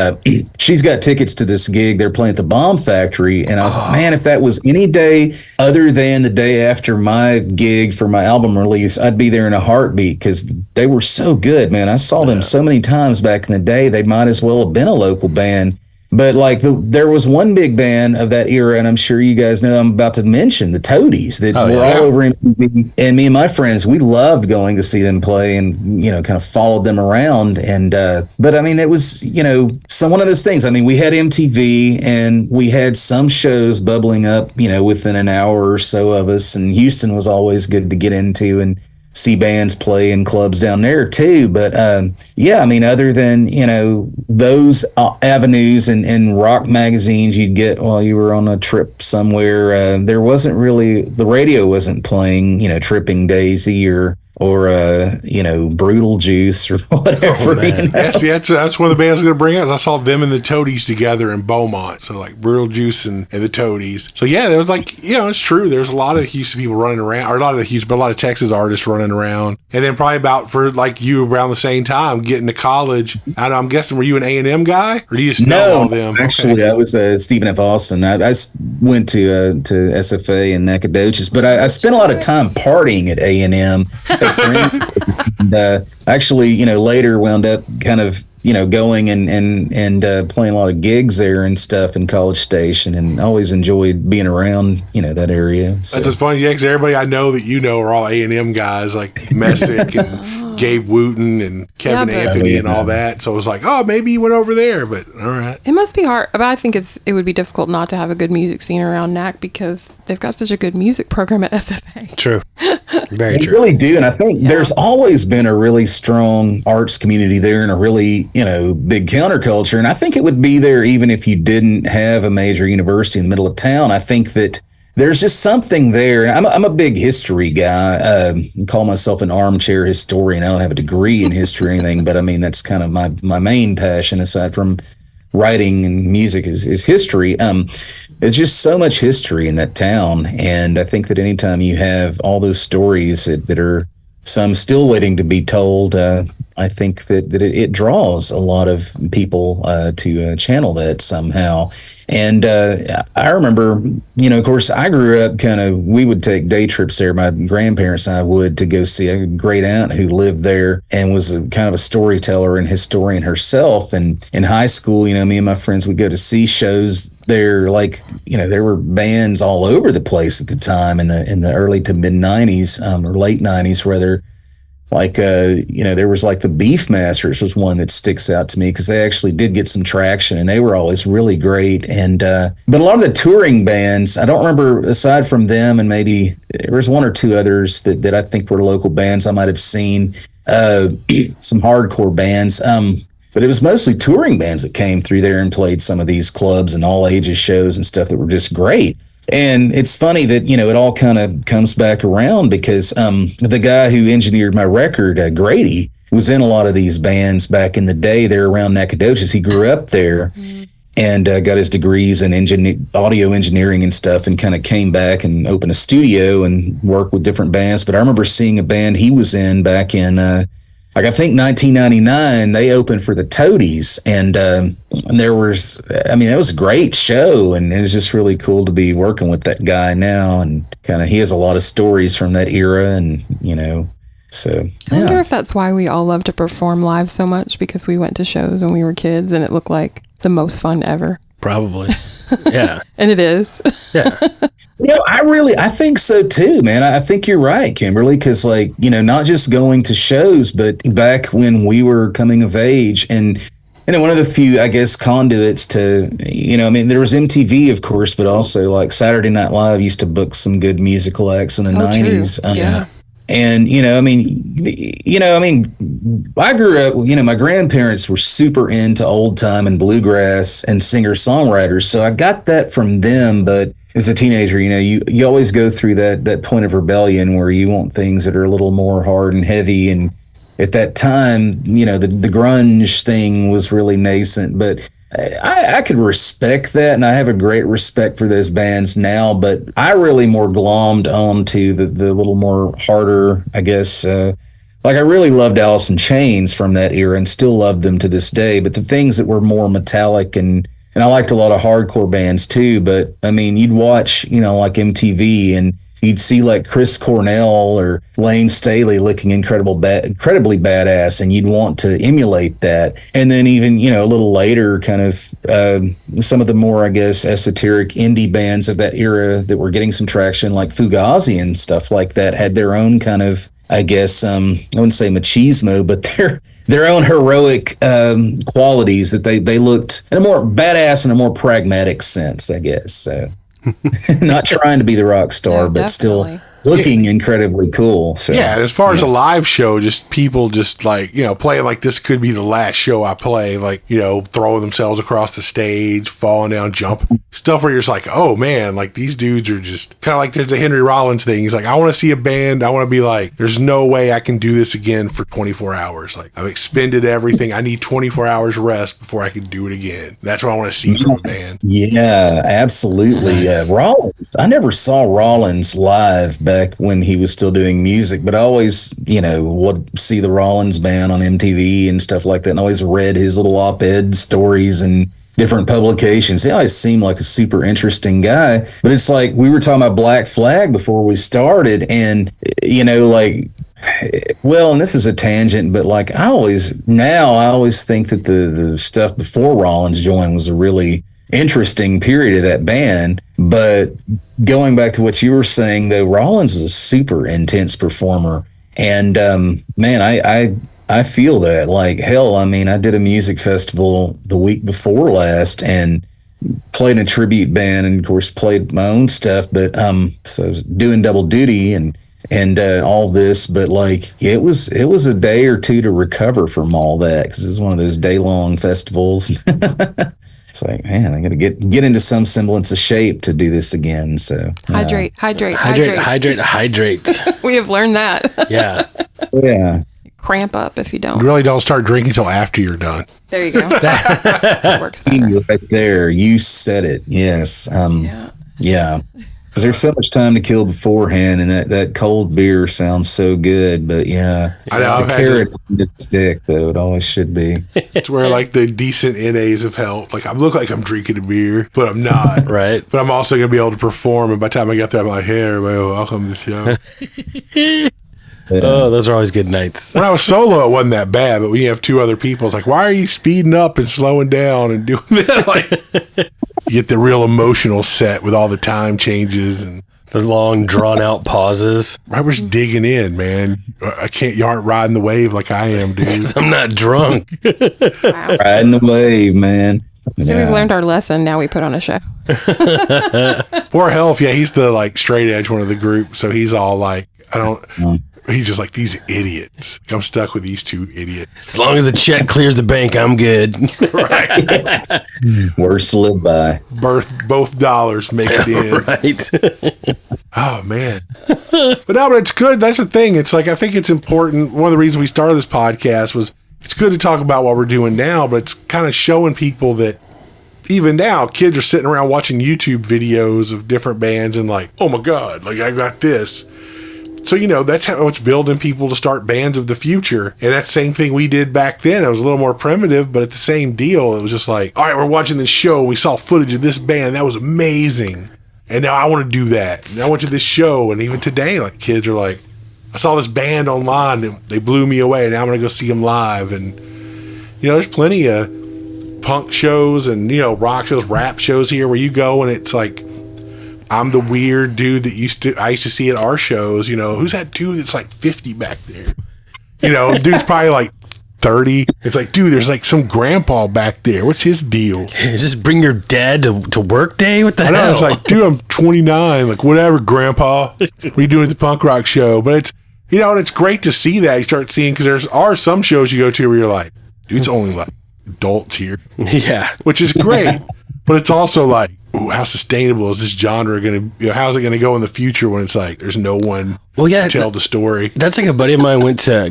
Speaker 4: she's got tickets to this gig. They're playing at the Bomb Factory, and I was like, man, if that was any day other than the day after my gig for my album release, I'd be there in a heartbeat, because they were so good, man. I saw them so many times back in the day. They might as well have been a local band. But like there was one big band of that era, and I'm sure you guys know I'm about to mention, the Toadies, that were all over MTV. And me and my friends, we loved going to see them play, and kind of followed them around. And but I mean, it was some one of those things. I mean, we had MTV, and we had some shows bubbling up, within an hour or so of us. And Houston was always good to get into and see bands play in clubs down there too. But I mean, other than those avenues and rock magazines you'd get while you were on a trip somewhere, there wasn't really, the radio wasn't playing Tripping Daisy or Brutal Juice or whatever.
Speaker 1: That's one of the bands I'm going to bring up. I saw them and the Toadies together in Beaumont. So like Brutal Juice and the Toadies. So yeah, there was it's true. There's a lot of Houston people running around, or a lot of Texas artists running around. And then probably about for like you around the same time getting to college. I'm guessing, were you an A&M guy, or do you just know all of them?
Speaker 4: Actually, I was Stephen F. Austin. I went to SFA in Nacogdoches, but I spent a lot of time partying at A&M. Friends. And actually, later wound up kind of, going and playing a lot of gigs there and stuff in College Station, and always enjoyed being around, that area. So.
Speaker 1: That's just funny, because everybody I know that are all A&M guys, like Messick and Gabe Wooten and Kevin Anthony and all that. So it was like, oh, maybe you went over there, but all right.
Speaker 3: It must be hard, but I think it would be difficult not to have a good music scene around NAC, because they've got such a good music program at SFA.
Speaker 5: True. Very true.
Speaker 4: They really do. And I think there's always been a really strong arts community there, and a really, big counterculture. And I think it would be there even if you didn't have a major university in the middle of town. I think that there's just something there. I'm a big history guy. I call myself an armchair historian. I don't have a degree in history or anything, but I mean, that's kind of my main passion, aside from writing and music, is history. There's just so much history in that town. And I think that anytime you have all those stories that are some still waiting to be told, I think that it draws a lot of people to channel that somehow. And I remember, of course, I grew up we would take day trips there. My grandparents and I would, to go see a great aunt who lived there and was kind of a storyteller and historian herself. And in high school, me and my friends would go to see shows there. Like, there were bands all over the place at the time in the early to mid 90s, or late 90s rather. Like, there was like the Beefmasters was one that sticks out to me, because they actually did get some traction, and they were always really great. And but a lot of the touring bands, I don't remember, aside from them, and maybe there was one or two others that I think were local bands I might have seen, some hardcore bands. But it was mostly touring bands that came through there and played some of these clubs and all ages shows and stuff that were just great. And it's funny that, it all kind of comes back around, because the guy who engineered my record, Grady, was in a lot of these bands back in the day there around Nacogdoches. He grew up there and got his degrees in audio engineering and stuff, and kind of came back and opened a studio and worked with different bands. But I remember seeing a band he was in back in I think 1999, they opened for the Toadies, and there was, that was a great show, and it was just really cool to be working with that guy now, and he has a lot of stories from that era, and so.
Speaker 3: I wonder if that's why we all love to perform live so much, because we went to shows when we were kids, and it looked like the most fun ever.
Speaker 5: Probably. Yeah.
Speaker 3: And it is.
Speaker 5: Yeah.
Speaker 4: I think so too, man. I think you're right, Kimberly, because not just going to shows, but back when we were coming of age, and one of the few, I guess, conduits to, there was MTV, of course, but also like Saturday Night Live used to book some good musical acts in the 90s.
Speaker 3: Yeah.
Speaker 4: And, I grew up, my grandparents were super into old time and bluegrass and singer-songwriters. So I got that from them. But as a teenager, you always go through that point of rebellion where you want things that are a little more hard and heavy. And at that time, the grunge thing was really nascent. But I could respect that, and I have a great respect for those bands now, but I really more glommed onto the little more harder, I guess. Like, I really loved Alice in Chains from that era and still love them to this day, but the things that were more metallic and I liked a lot of hardcore bands too, but I mean, you'd watch, like MTV, and you'd see like Chris Cornell or Lane Staley looking incredibly badass, and you'd want to emulate that. And then even, a little later, kind of some of the more, I guess, esoteric indie bands of that era that were getting some traction, like Fugazi and stuff like that, had their own kind of, I guess, I wouldn't say machismo, but their own heroic qualities that they looked in a more badass and a more pragmatic sense, I guess. So not trying to be the rock star, but
Speaker 3: definitely.
Speaker 4: Still looking incredibly cool. So
Speaker 1: yeah, and as far as a live show, just people just like, playing like this could be the last show I play, like, throwing themselves across the stage, falling down, jumping, stuff where you're just like, oh man, like these dudes are just kind of like, there's a Henry Rollins thing. He's like, I want to see a band. I want to be like, there's no way I can do this again for 24 hours. Like, I've expended everything. I need 24 hours rest before I can do it again. That's what I want to see from a band.
Speaker 4: Yeah, absolutely.
Speaker 1: Nice.
Speaker 4: Rollins, I never saw Rollins live back when he was still doing music, but I always, would see the Rollins band on MTV and stuff like that, and always read his little op-ed stories and different publications. He always seemed like a super interesting guy, but it's like we were talking about Black Flag before we started, and well, and this is a tangent, but like I always think that the stuff before Rollins joined was a really interesting period of that band. But going back to what you were saying, though, Rollins was a super intense performer, and man, I feel that. Like, hell, I mean, I did a music festival the week before last and played in a tribute band, and of course played my own stuff, but so I was doing double duty and all this, but like it was a day or two to recover from all that, because it was one of those day-long festivals. It's like, man, I gotta get into some semblance of shape to do this again. So
Speaker 3: Hydrate. We have learned that.
Speaker 4: Yeah.
Speaker 3: Cramp up if you don't.
Speaker 1: You really don't start drinking until after you're done.
Speaker 3: There you go. That works better.
Speaker 4: Right there, you said it. Yes. Yeah. Because there's so much time to kill beforehand, and that cold beer sounds so good. But yeah,
Speaker 1: I know,
Speaker 4: the carrot on the stick, though, it always should be.
Speaker 1: It's where like the decent NAs have helped. Like, I look like I'm drinking a beer, but I'm not.
Speaker 5: Right.
Speaker 1: But I'm also gonna be able to perform. And by the time I get there, I'm like, hey, everybody, welcome to the show.
Speaker 4: Yeah.
Speaker 5: Oh, those are always good nights.
Speaker 1: When I was solo, it wasn't that bad, but when you have two other people, it's like, why are you speeding up and slowing down and doing that? Like, you get the real emotional set with all the time changes and
Speaker 5: the long, drawn-out pauses.
Speaker 1: Robert's digging in, man. You aren't riding the wave like I am, dude.
Speaker 5: I'm not drunk.
Speaker 3: Wow.
Speaker 4: Riding the wave, man.
Speaker 3: So we've learned our lesson. Now we put on a show.
Speaker 1: Poor Health, yeah, he's the like straight edge one of the group, so he's all like, he's just like, these idiots. I'm stuck with these two idiots.
Speaker 5: As long as the check clears the bank, I'm good.
Speaker 1: Right.
Speaker 4: Words to live by.
Speaker 1: Both dollars make it in.
Speaker 5: Right.
Speaker 1: Oh, man. But it's good. That's the thing. It's like, I think it's important. One of the reasons we started this podcast was it's good to talk about what we're doing now, but it's kind of showing people that even now, kids are sitting around watching YouTube videos of different bands and like, oh my God, like I got this. So, that's how it's building people to start bands of the future. And that's the same thing we did back then. It was a little more primitive, but at the same deal, it was just like, all right, we're watching this show. We saw footage of this band. That was amazing. And now I want to do that. And I went to this show. And even today, like, kids are like, I saw this band online and they blew me away. Now I'm going to go see them live. And, there's plenty of punk shows and, rock shows, rap shows here where you go and it's like, I'm the weird dude that I used to see at our shows, who's that dude that's like 50 back there? Dude's probably like 30. It's like, dude, there's like some grandpa back there. What's his deal?
Speaker 5: Just bring your dad to work day? What the hell?
Speaker 1: I know, it's like, dude, I'm 29. Like, whatever, grandpa. What are you doing at the punk rock show? But it's, and it's great to see that. You start seeing, because there are some shows you go to where you're like, dude, it's only like adults here.
Speaker 5: Yeah.
Speaker 1: Which is great. But it's also like, ooh, how sustainable is this genre going to, how's it going to go in the future when it's like, there's no one to tell the story?
Speaker 5: That's like a buddy of mine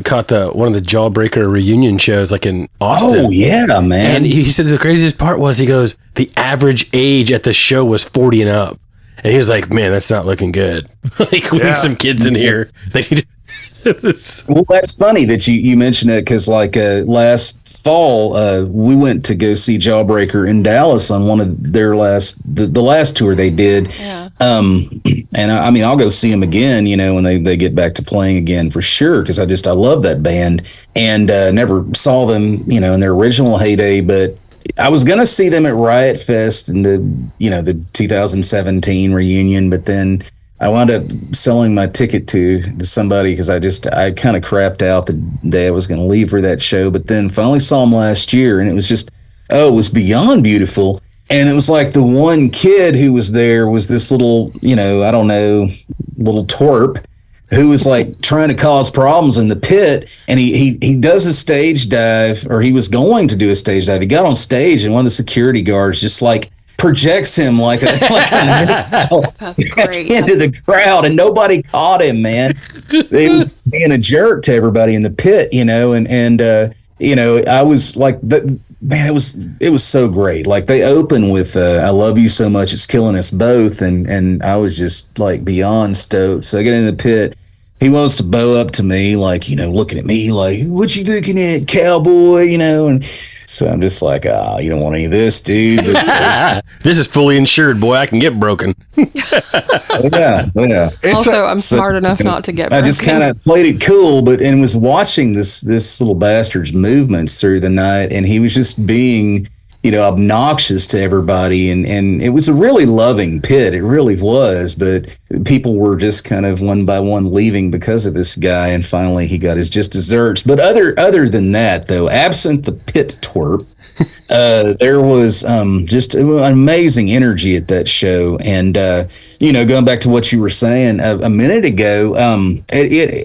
Speaker 5: caught one of the Jawbreaker reunion shows like in Austin.
Speaker 4: Oh yeah, man.
Speaker 5: And he said the craziest part was, he goes, the average age at the show was 40 and up. And he was like, man, that's not looking good. Like, we need some kids in here.
Speaker 4: Well, that's funny that you mentioned it, because like last fall, we went to go see Jawbreaker in Dallas on one of their the last tour they did.
Speaker 3: Yeah.
Speaker 4: And I mean, I'll go see them again, when they get back to playing again for sure, because I love that band, and never saw them, in their original heyday, but I was gonna see them at Riot Fest in the 2017 reunion, but then I wound up selling my ticket to somebody because I kind of crapped out the day I was going to leave for that show. But then finally saw them last year, and it was just, it was beyond beautiful. And it was like the one kid who was there was this little, I don't know, little twerp who was like trying to cause problems in the pit. And he does a stage dive, or he was going to do a stage dive. He got on stage, and one of the security guards just like projects him like a missile into the crowd, and nobody caught him, man. They was being a jerk to everybody in the pit, and I was like, man, it was so great. Like, they open with I love you so much it's killing us both, and I was just like beyond stoked. So I get in the pit. He wants to bow up to me, like, looking at me like, what you looking at, cowboy, and so I'm just like, you don't want any of this, dude.
Speaker 5: This is fully insured, boy. I can get broken.
Speaker 4: Yeah.
Speaker 3: Also, I'm smart enough not to get broken.
Speaker 4: I just kind of played it cool, and was watching this little bastard's movements through the night, and he was just being, obnoxious to everybody, and it was a really loving pit. It really was, but people were just kind of one by one leaving because of this guy, and finally he got his just desserts. But other than that, though, absent the pit twerp, there was just an amazing energy at that show. And going back to what you were saying a minute ago,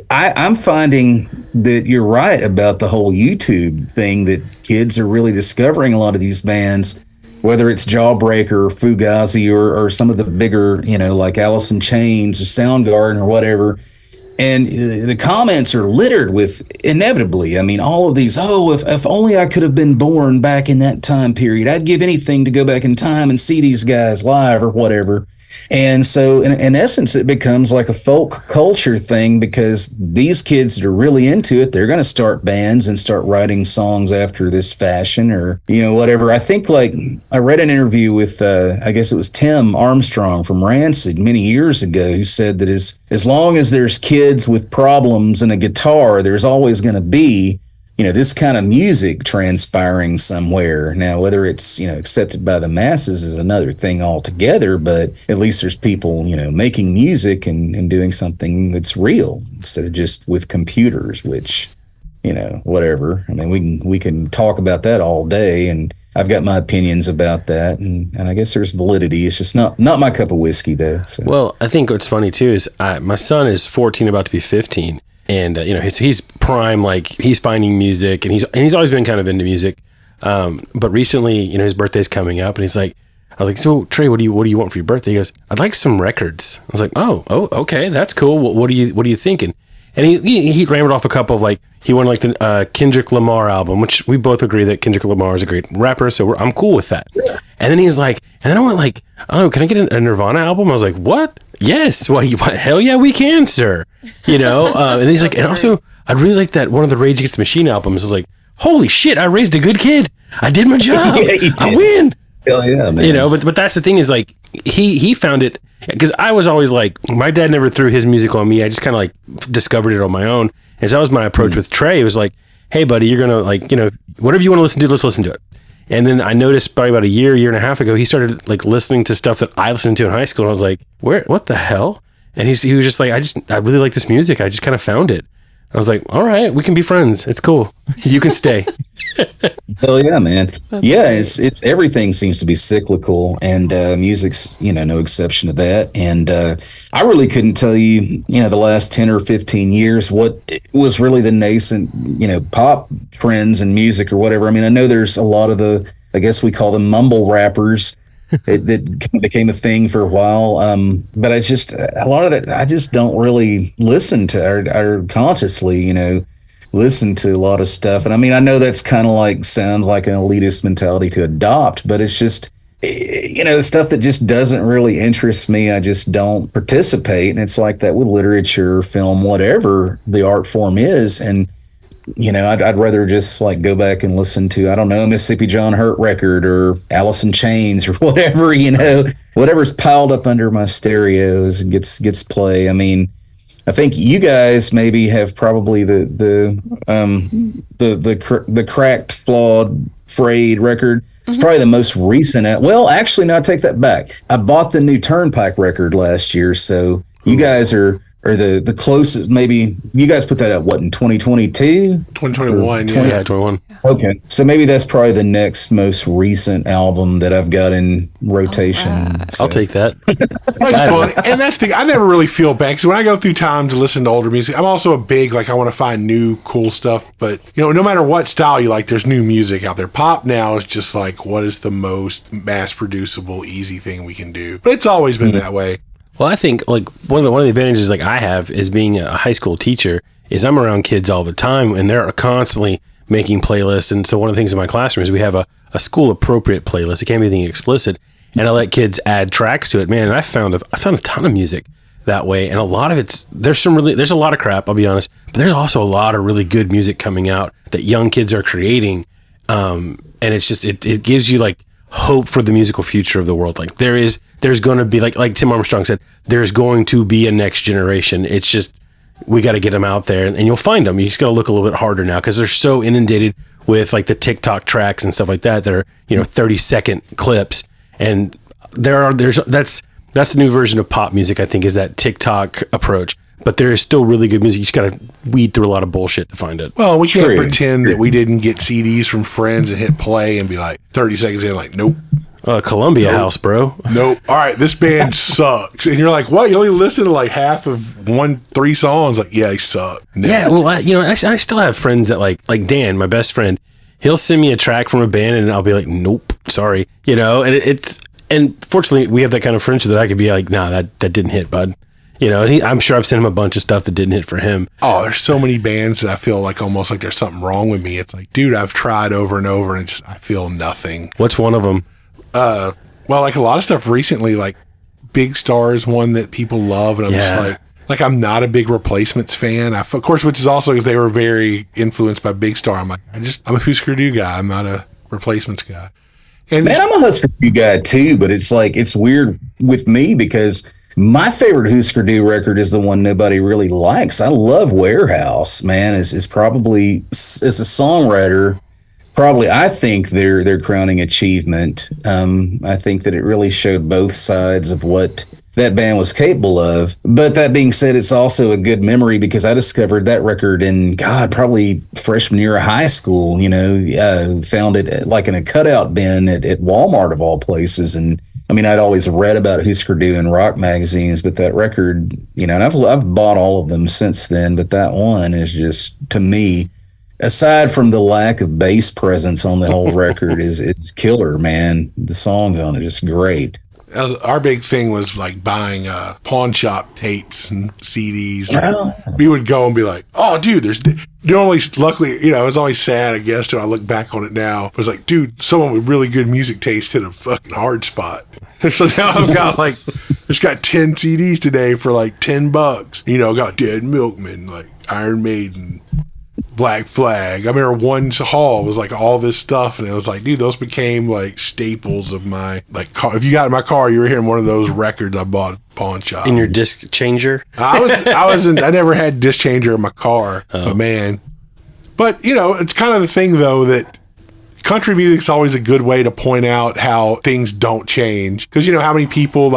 Speaker 4: I'm finding that you're right about the whole YouTube thing, that kids are really discovering a lot of these bands, whether it's Jawbreaker or Fugazi or some of the bigger, like Alice in Chains or Soundgarden or whatever. And the comments are littered with, inevitably, I mean, all of these, if only I could have been born back in that time period. I'd give anything to go back in time and see these guys live or whatever. And so in essence, it becomes like a folk culture thing, because these kids that are really into it, they're going to start bands and start writing songs after this fashion, or, whatever. I think, like, I read an interview with, I guess it was Tim Armstrong from Rancid many years ago, who said that as long as there's kids with problems and a guitar, there's always going to be, this kind of music transpiring somewhere. Now, whether it's, accepted by the masses is another thing altogether, but at least there's people, making music and doing something that's real instead of just with computers, which, whatever. I mean, we can talk about that all day, and I've got my opinions about that, and I guess there's validity. It's just not my cup of whiskey, though. So.
Speaker 5: Well, I think what's funny, too, is my son is 14, about to be 15. And, he's prime, like, he's finding music, and he's always been kind of into music. But recently, his birthday's coming up, and I was like, so Trey, what do you want for your birthday? He goes, I'd like some records. I was like, oh, okay, that's cool. What are you thinking? And he rambled off a couple of, like, he wanted like the Kendrick Lamar album, which we both agree that Kendrick Lamar is a great rapper, so I'm cool with that. Yeah. And then he's like, and then I went like, I don't know, can I get a Nirvana album? I was like, what? Yes. Well, hell yeah, we can, sir. And then he's like, and also, I'd really like that one of the Rage Against the Machine albums. I was like, holy shit, I raised a good kid. I did my job. Yeah, I win.
Speaker 4: Hell yeah, man.
Speaker 5: But that's the thing, is like, he found it, because I was always like, my dad never threw his music on me. I just kind of like discovered it on my own. And so that was my approach with Trey. It was like, hey buddy, you're going to, like, whatever you want to listen to, let's listen to it. And then I noticed probably about a year and a half ago, he started like listening to stuff that I listened to in high school. And I was like, what the hell? And he was just like, I really like this music. I just kind of found it. I was like, all right, we can be friends. It's cool. You can stay.
Speaker 4: Hell yeah, man. Yeah, it's everything seems to be cyclical, and music's, no exception to that. And I really couldn't tell you, the last 10 or 15 years what was really the nascent, pop trends and music or whatever. I mean, I know there's a lot of I guess we call them mumble rappers, it kind of became a thing for a while. But a lot of that, I just don't really listen to or consciously, listen to a lot of stuff. And I mean, I know that's kind of like sounds like an elitist mentality to adopt, but it's just, stuff that just doesn't really interest me. I just don't participate. And it's like that with literature, film, whatever the art form is. And, I'd rather just like go back and listen to, I don't know, a Mississippi John Hurt record or Alice in Chains or whatever, whatever's piled up under my stereos gets play. I mean, I think you guys maybe have probably the cracked, flawed, frayed record. It's probably the most recent. Well, actually, no, I take that back. I bought the new Turnpike record last year, so you guys are the closest. Maybe you guys put that out in 2022,
Speaker 1: 2021,
Speaker 5: yeah, 21.
Speaker 4: Okay, so maybe that's probably the next most recent album that I've got in rotation.
Speaker 3: Right.
Speaker 5: I'll take that.
Speaker 1: That's funny. And that's the thing. I never really feel bad because when I go through time to listen to older music, I'm also a big, I want to find new cool stuff. But, no matter what style you like, there's new music out there. Pop now is just what is the most mass producible, easy thing we can do. But it's always been that way.
Speaker 5: Well, I think one of the advantages I have is being a high school teacher is I'm around kids all the time and they're constantly making playlists. And so one of the things in my classroom is we have a school appropriate playlist. It can't be anything explicit. And I let kids add tracks to it. Man, I found a ton of music that way. And a lot of there's a lot of crap, I'll be honest, but there's also a lot of really good music coming out that young kids are creating. And it's just, it gives you hope for the musical future of the world. There's going to be like Tim Armstrong said, there's going to be a next generation. It's just, we got to get them out there and you'll find them. You just got to look a little bit harder now because they're so inundated with the TikTok tracks and stuff like that are 30-second clips. And that's the new version of pop music, I think, is that TikTok approach. But there is still really good music. You just got to weed through a lot of bullshit to find it.
Speaker 1: Well, we can't pretend that we didn't get CDs from friends and hit play and be 30 seconds in, nope.
Speaker 5: Columbia House, bro.
Speaker 1: Nope. All right, this band sucks. And you're like, what? You only listen to half of 3 songs? Yeah, they suck. Next.
Speaker 5: Yeah, well, I still have friends that like Dan, my best friend. He'll send me a track from a band and I'll be like, nope, sorry. And fortunately we have that kind of friendship that I could be like, nah, that didn't hit, bud. And I'm sure I've sent him a bunch of stuff that didn't hit for him. Oh,
Speaker 1: there's so many bands that I feel almost like there's something wrong with me. It's dude, I've tried over and over and I feel nothing.
Speaker 5: What's one of them?
Speaker 1: Well, a lot of stuff recently, Big Star is one that people love. And I'm just I'm not a big Replacements fan. Of course, which is also because they were very influenced by Big Star. I'm a Husker Du guy. I'm not a Replacements guy. And
Speaker 4: man, I'm a Husker Du guy too, but it's it's weird with me because my favorite Husker Du record is the one nobody really likes. I love Warehouse, man. Is probably, as a songwriter, I think their crowning achievement. I think that it really showed both sides of what that band was capable of. But that being said, it's also a good memory because I discovered that record in, probably freshman year of high school, found it in a cutout bin at Walmart of all places. And I mean, I'd always read about Husker Du in rock magazines, but that record, and I've bought all of them since then, but that one is just, to me, aside from the lack of bass presence on the whole record, is killer, man. The songs on it are just great.
Speaker 1: Our big thing was buying pawn shop tapes and CDs. We would go and be like, "Oh, dude, there's." Luckily, it was always sad, I guess, when I look back on it now. It was dude, someone with really good music taste hit a fucking hard spot. So now I've got just got 10 CDs today for $10. Got Dead Milkman, Iron Maiden, Black Flag. I remember one haul was all this stuff, and it was dude, those became staples of my car. If you got in my car, you were hearing one of those records I bought at pawn shop.
Speaker 5: In your disc changer?
Speaker 1: I never had disc changer in my car, but man. But it's kind of the thing though that country music's always a good way to point out how things don't change, because how many people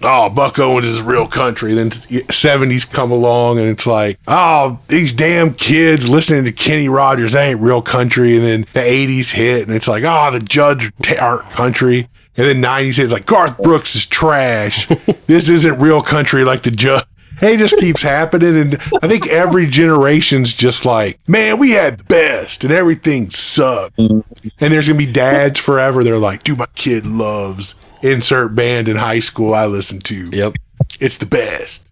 Speaker 1: oh, Buck Owens is real country. Then 70s come along and it's oh, these damn kids listening to Kenny Rogers, they ain't real country. And then the 80s hit and it's oh, the Judds aren't country. And then 90s hits Garth Brooks is trash. This isn't real country like the Judds. It just keeps happening. And I think every generation's just like, man, we had the best and everything sucked. And there's going to be dads forever. They're like, dude, my kid loves insert band in high school I listened to.
Speaker 5: Yep.
Speaker 1: It's the best.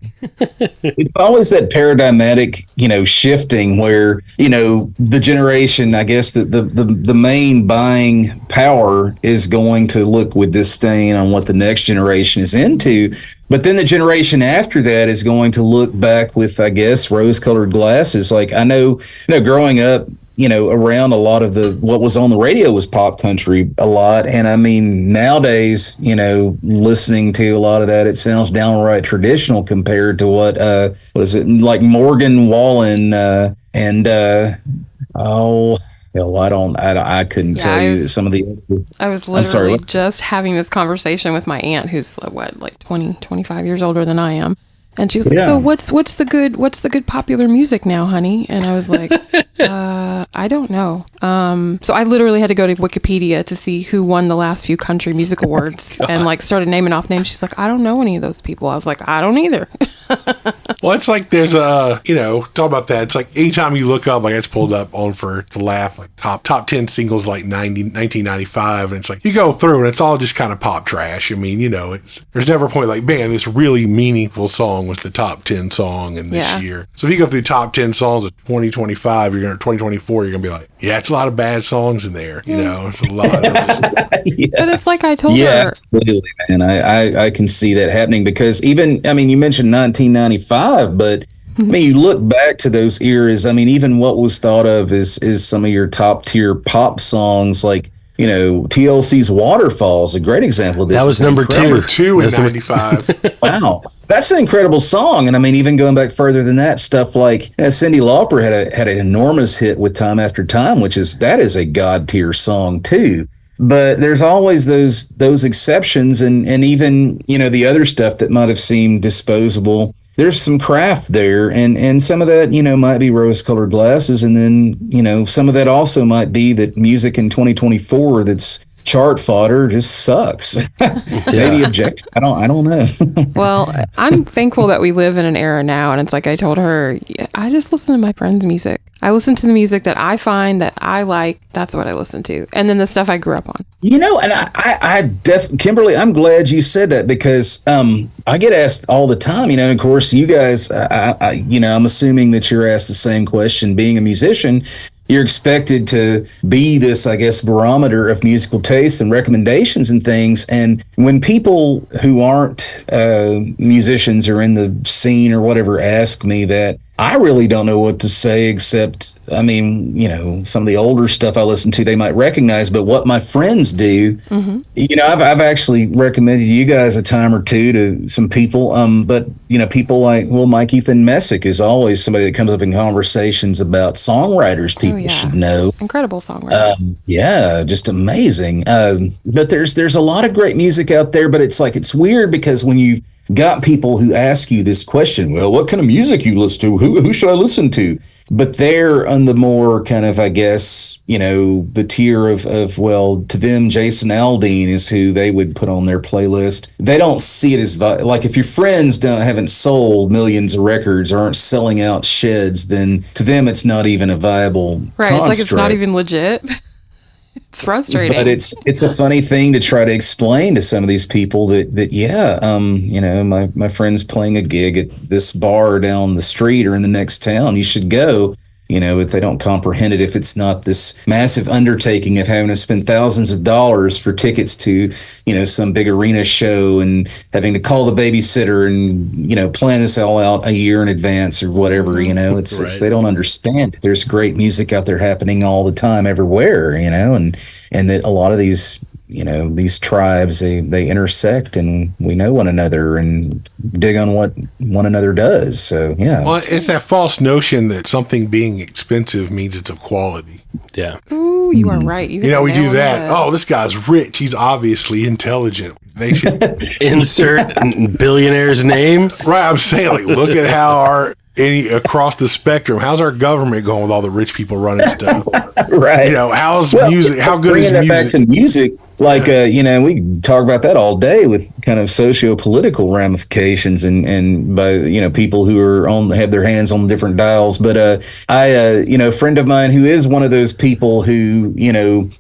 Speaker 4: It's always that paradigmatic, shifting where, the generation, I guess the main buying power is going to look with disdain on what the next generation is into. But then the generation after that is going to look back with, I guess, rose-colored glasses. Like I know, growing up, around a lot of what was on the radio was pop country a lot. And I mean, nowadays, listening to a lot of that, it sounds downright traditional compared to what is it, like Morgan Wallen I couldn't tell you some of the.
Speaker 3: I was literally just having this conversation with my aunt, who's like 20, 25 years older than I am. And she was like, so what's the good popular music now, honey? And I was like, I don't know. So I literally had to go to Wikipedia to see who won the last few country music awards and started naming off names. She's like, I don't know any of those people. I was like, I don't either.
Speaker 1: Well, it's like there's talk about that. It's like anytime you look up, like it's pulled up on for to laugh, like top 10 singles like 1995. And it's like you go through and it's all just kind of pop trash. I mean, there's never a point like, man, this really meaningful song was the top 10 song in this year. So if you go through top 10 songs of 2025, 2024, you're going to be like, yeah, it's a lot of bad songs in there. It's a lot of
Speaker 4: Yes.
Speaker 3: But it's like I told her.
Speaker 4: Yeah, absolutely, man. I can see that happening because even, you mentioned 1995, but I mean, you look back to those eras. I mean, even what was thought of is some of your top tier pop songs like, TLC's Waterfalls, a great example of this.
Speaker 5: That was number two
Speaker 1: in 95.
Speaker 4: Wow. That's an incredible song. And I mean, even going back further than that, stuff like Cyndi Lauper had an enormous hit with Time After Time, that is a God tier song too. But there's always those exceptions and even, the other stuff that might have seemed disposable. There's some craft there and some of that, might be rose-colored glasses. And then, some of that also might be that music in 2024 that's chart fodder just sucks. Maybe object. I don't know.
Speaker 3: Well, I'm thankful that we live in an era now. And it's like I told her, I just listen to my friends' music. I listen to the music that I find that I like. That's what I listen to. And then the stuff I grew up on.
Speaker 4: And Kimberly, I'm glad you said that because I get asked all the time, and of course you guys, I'm assuming that you're asked the same question. Being a musician, you're expected to be this, I guess, barometer of musical taste and recommendations and things. And when people who aren't musicians or in the scene or whatever ask me that, I really don't know what to say except, some of the older stuff I listen to, they might recognize, but what my friends do, I've actually recommended you guys a time or two to some people, but people like, Mike Ethan Messick is always somebody that comes up in conversations about songwriters people should know.
Speaker 3: Incredible songwriter.
Speaker 4: Just amazing. But there's a lot of great music out there, but it's weird because when you got people who ask you this question, well, what kind of music you listen to? Who should I listen to? But they're on the more kind of, I guess, the tier of to them, Jason Aldean is who they would put on their playlist. They don't see it as like if your friends haven't sold millions of records or aren't selling out sheds, then to them it's not even a viable
Speaker 3: right.
Speaker 4: construct.
Speaker 3: It's like it's not even legit. It's frustrating.
Speaker 4: But it's a funny thing to try to explain to some of these people that my friend's playing a gig at this bar down the street or in the next town. You should go. If they don't comprehend it, if it's not this massive undertaking of having to spend thousands of dollars for tickets to, some big arena show and having to call the babysitter and, plan this all out a year in advance or whatever, it's they don't understand. There's great music out there happening all the time everywhere, and that a lot of these, these tribes, they intersect and we know one another and dig on what one another does. So, yeah.
Speaker 1: Well, it's that false notion that something being expensive means it's of quality.
Speaker 5: Yeah.
Speaker 3: Ooh, you are right.
Speaker 1: We do that. Oh, this guy's rich. He's obviously intelligent. They should
Speaker 5: insert billionaire's name.
Speaker 1: Right. I'm saying, look at how across the spectrum, how's our government going with all the rich people running stuff?
Speaker 4: Right.
Speaker 1: How's music? How good is music?
Speaker 4: Back to music. Like, we can talk about that all day with kind of socio-political ramifications and by, people who have their hands on different dials. But a friend of mine who is one of those people who,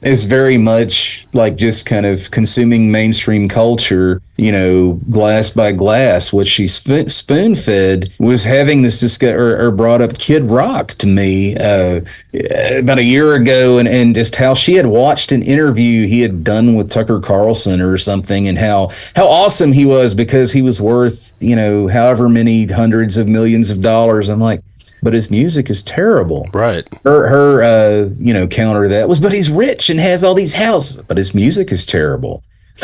Speaker 4: is very much like just kind of consuming mainstream culture, glass by glass, what she spoon-fed, was having this discussion or brought up Kid Rock to me about a year ago, and just how she had watched an interview he had done with Tucker Carlson or something, and how awesome he was because he was worth, however many hundreds of millions of dollars. I'm like, but his music is terrible.
Speaker 5: Right.
Speaker 4: Her counter to that was, but he's rich and has all these houses, but his music is terrible.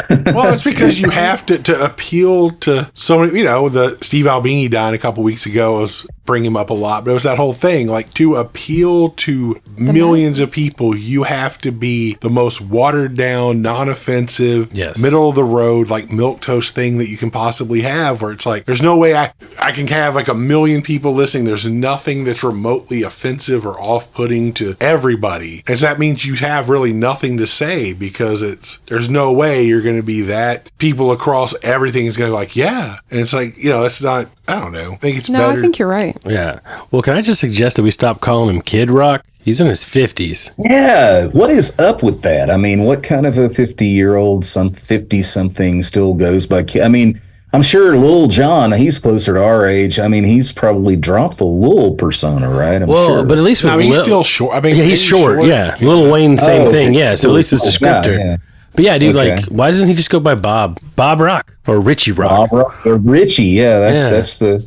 Speaker 1: Well, it's because you have to appeal to so many, the Steve Albini dying a couple weeks ago was bring him up a lot, but it was that whole thing, like to appeal to millions of people, you have to be the most watered down, non-offensive, middle of the road, like milquetoast thing that you can possibly have, where it's like, there's no way I can have like 1 million people listening. There's nothing that's remotely offensive or off-putting to everybody. And so that means you have really nothing to say, because there's no way you're going to be that people across everything is going to be like, yeah. And it's like, it's not, I don't know. I think it's better.
Speaker 3: I think you're right.
Speaker 5: Yeah. Well, can I just suggest that we stop calling him Kid Rock? He's in his 50s.
Speaker 4: Yeah. What is up with that? I mean, what kind of a 50-year-old, 50-something still goes by Kid? I mean, I'm sure Lil Jon, he's closer to our age. I mean, he's probably dropped the Lil persona, right? I'm sure.
Speaker 5: But at least with
Speaker 1: he's still short. I mean,
Speaker 5: he's short. Yeah. Lil Wayne, same thing. Yeah. So at least it's descriptor.
Speaker 4: Yeah.
Speaker 5: But yeah, dude, like, why doesn't he just go by Bob Rock or Richie Rock?
Speaker 4: Bob Rock or Richie, that's the.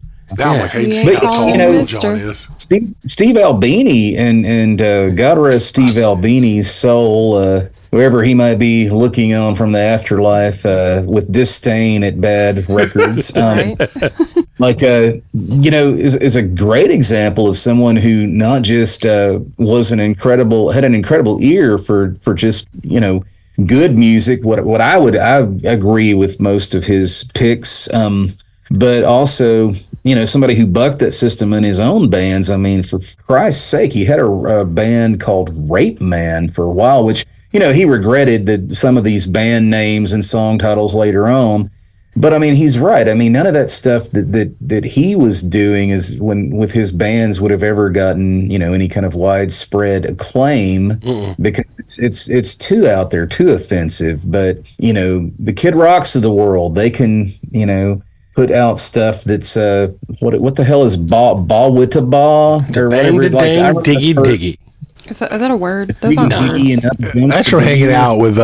Speaker 4: Steve Albini and God rest Steve Albini's soul, wherever he might be looking on from the afterlife with disdain at bad records. Is a great example of someone who not just had an incredible ear for just, good music. What I agree with most of his picks, but also, somebody who bucked that system in his own bands. I mean, for Christ's sake, he had a band called Rape Man for a while, which, he regretted that some of these band names and song titles later on. But I mean, he's right. I mean, none of that stuff that he was doing with his bands would have ever gotten, any kind of widespread acclaim. Because it's too out there, too offensive. But, the Kid Rocks of the world, they can, put out stuff that's what the hell is ba witta ba or whatever,
Speaker 5: diggy.
Speaker 3: Is that a word? Those aren't words.
Speaker 1: That's from hanging out with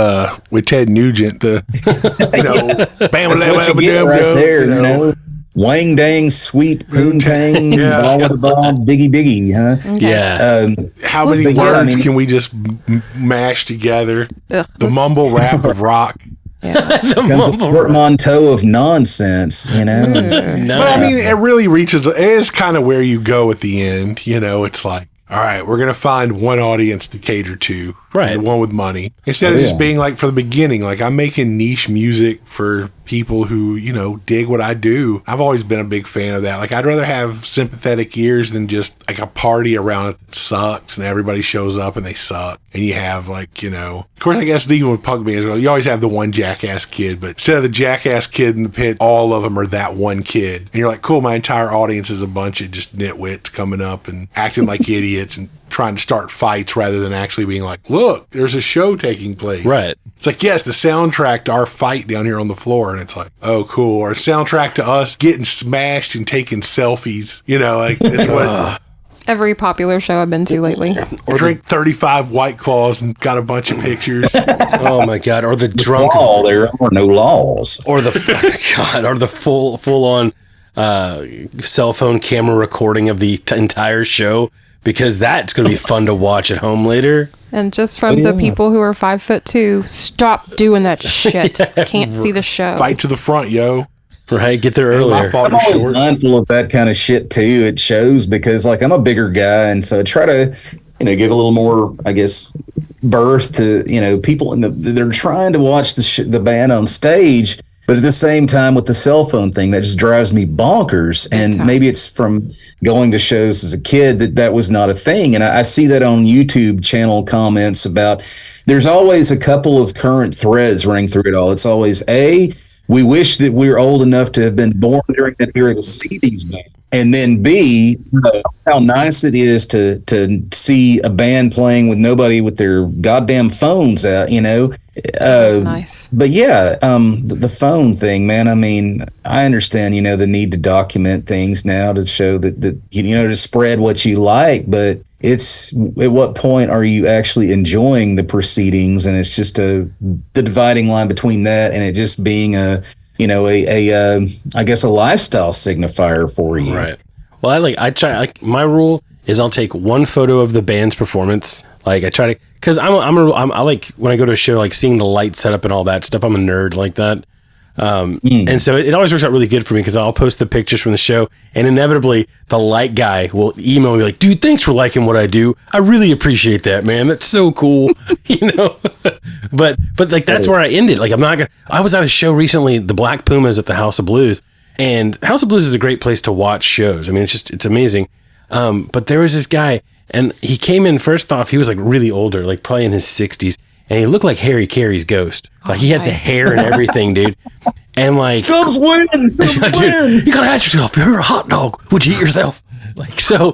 Speaker 1: Ted Nugent. Bam,
Speaker 4: that's what you get right there. Wang dang, sweet poontang, ba witta ba, diggy, huh?
Speaker 3: Okay.
Speaker 5: Yeah.
Speaker 1: How many words can we just mash together? The mumble rap of rock.
Speaker 3: Yeah.
Speaker 4: Becomes a portmanteau of nonsense,
Speaker 1: But I mean, it really reaches, it is kind of where you go at the end. It's like, all right, we're going to find one audience to cater to. Right. The one with money. Instead of just being like, for the beginning, like, I'm making niche music for people who, dig what I do. I've always been a big fan of that. Like, I'd rather have sympathetic ears than just like a party around it that sucks and everybody shows up and they suck. And you have like, of course, I guess even with punk bands, you always have the one jackass kid, but instead of the jackass kid in the pit, all of them are that one kid. And you're like, cool, my entire audience is a bunch of just nitwits coming up and acting like idiots and trying to start fights rather than actually being like, look, there's a show taking place.
Speaker 5: Right.
Speaker 1: It's like, yes, the soundtrack to our fight down here on the floor. And it's like, oh, cool. Or a soundtrack to us getting smashed and taking selfies. Like, it's what.
Speaker 3: Every popular show I've been to lately.
Speaker 1: Or drink 35 White Claws and got a bunch of pictures.
Speaker 5: Oh my God. Or the drunk.
Speaker 4: There are no laws.
Speaker 5: Or the full on cell phone camera recording of the entire show. Because that's going to be fun to watch at home later.
Speaker 3: And just from the people who are 5'2", stop doing that shit. Can't see the show.
Speaker 1: Fight to the front, yo.
Speaker 5: Right, get there earlier.
Speaker 4: I'm always mindful of that kind of shit too. It shows because, like, I'm a bigger guy, and so I try to, give a little more, I guess, birth to, people they're trying to watch the band on stage. But at the same time, with the cell phone thing, that just drives me bonkers. And maybe it's from going to shows as a kid that was not a thing. And I see that on YouTube channel comments about, there's always a couple of current threads running through it all. It's always we wish that we were old enough to have been born during that era to see these bands. And then B, how nice it is to see a band playing with nobody with their goddamn phones out,
Speaker 3: That's nice.
Speaker 4: But yeah, the phone thing, man. I mean, I understand, the need to document things now to show that to spread what you like. But it's at what point are you actually enjoying the proceedings? And it's just the dividing line between that and it just being I guess a lifestyle signifier for you.
Speaker 5: Right. Well, I try, my rule is I'll take one photo of the band's performance. Like I try to, cause I like when I go to a show, like seeing the light setup and all that stuff. I'm a nerd like that. And so it always works out really good for me because I'll post the pictures from the show and inevitably the light guy will email me like, dude, thanks for liking what I do. I really appreciate that, man. That's so cool. But like, that's where I ended. Like, I was at a show recently, the Black Pumas at the House of Blues, and House of Blues is a great place to watch shows. I mean, it's amazing. But there was this guy and he came in, first off, he was like really older, like probably in his 60s. And he looked like Harry Carey's ghost. Like he had the hair and everything, dude. And like,
Speaker 4: Cubs win.
Speaker 5: Dude, you gotta ask yourself, if you're a hot dog, would you eat yourself? Like so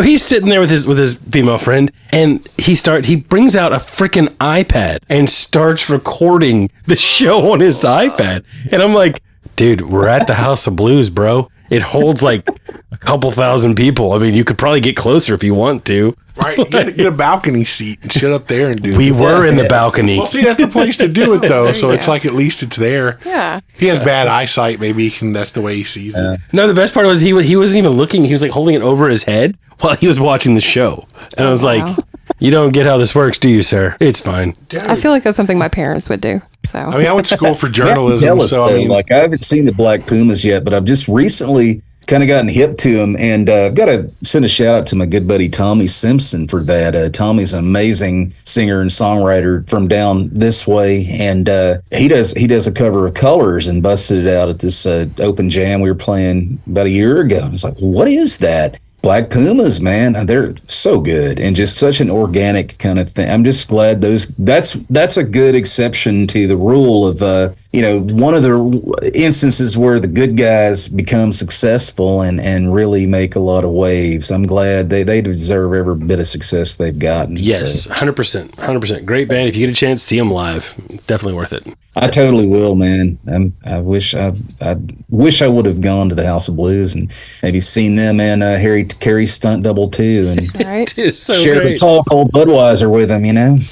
Speaker 5: he's sitting there with his female friend, and he brings out a freaking iPad and starts recording the show on his iPad. And I'm like, dude, we're at the House of Blues, bro. It holds like a couple thousand people. I mean, you could probably get closer if you want to.
Speaker 1: Right, get a balcony seat and sit up there and do it.
Speaker 5: We were in the balcony.
Speaker 1: Well, see, that's the place to do it, though. So it's like at least it's there.
Speaker 3: Yeah.
Speaker 1: He has bad eyesight. Maybe that's the way he sees it.
Speaker 5: No, the best part was he wasn't even looking. He was like holding it over his head while he was watching the show. And I was like, you don't get how this works, do you, sir? It's fine.
Speaker 1: Dude.
Speaker 3: I feel like that's something my parents would do. So
Speaker 1: I mean, I went to school for journalism. So I mean,
Speaker 4: like I haven't seen the Black Pumas yet, but I've just recently kind of gotten hip to him, and I've got to send a shout out to my good buddy Tommy Simpson for that. Tommy's an amazing singer and songwriter from down this way, and he does a cover of Colors and busted it out at this open jam we were playing about a year ago. I was like, what is that? Black Pumas, man, they're so good and just such an organic kind of thing. I'm just glad that's a good exception to the rule of one of the instances where the good guys become successful and really make a lot of waves. I'm glad they deserve every bit of success they've gotten.
Speaker 5: Yes, 100%. Great band. If you get a chance, see them live. Definitely worth it.
Speaker 4: I totally will, man. I wish I would have gone to the House of Blues and maybe seen them and Harry Carey's stunt double too, and
Speaker 3: right.
Speaker 5: So
Speaker 4: shared a tall cold Budweiser with them.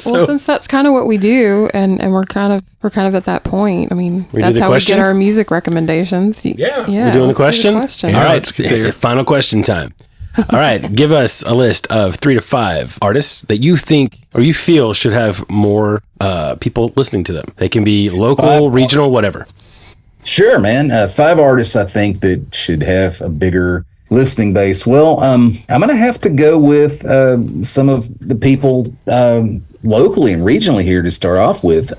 Speaker 3: Well, since that's kind of what we do, and we're kind of at that point. I mean, that's how we get our music recommendations.
Speaker 1: Yeah.
Speaker 5: We're doing the question?
Speaker 3: All
Speaker 5: right, let's get there. Final question time. All right, give us a list of 3 to 5 artists that you think or you feel should have more people listening to them. They can be local, regional, whatever.
Speaker 4: Sure, man. 5 artists I think that should have a bigger listening base. Well, I'm going to have to go with some of the people locally and regionally here to start off with.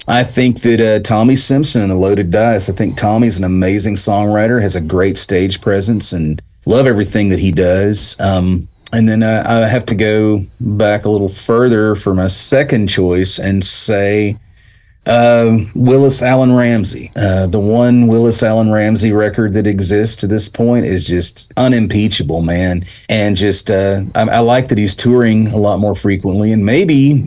Speaker 4: I think that Tommy Simpson and the Loaded Dice, I think Tommy's an amazing songwriter, has a great stage presence, and love everything that he does. And then I have to go back a little further for my second choice and say Willis Allen Ramsey. The one Willis Allen Ramsey record that exists to this point is just unimpeachable, man. And just I like that he's touring a lot more frequently, and maybe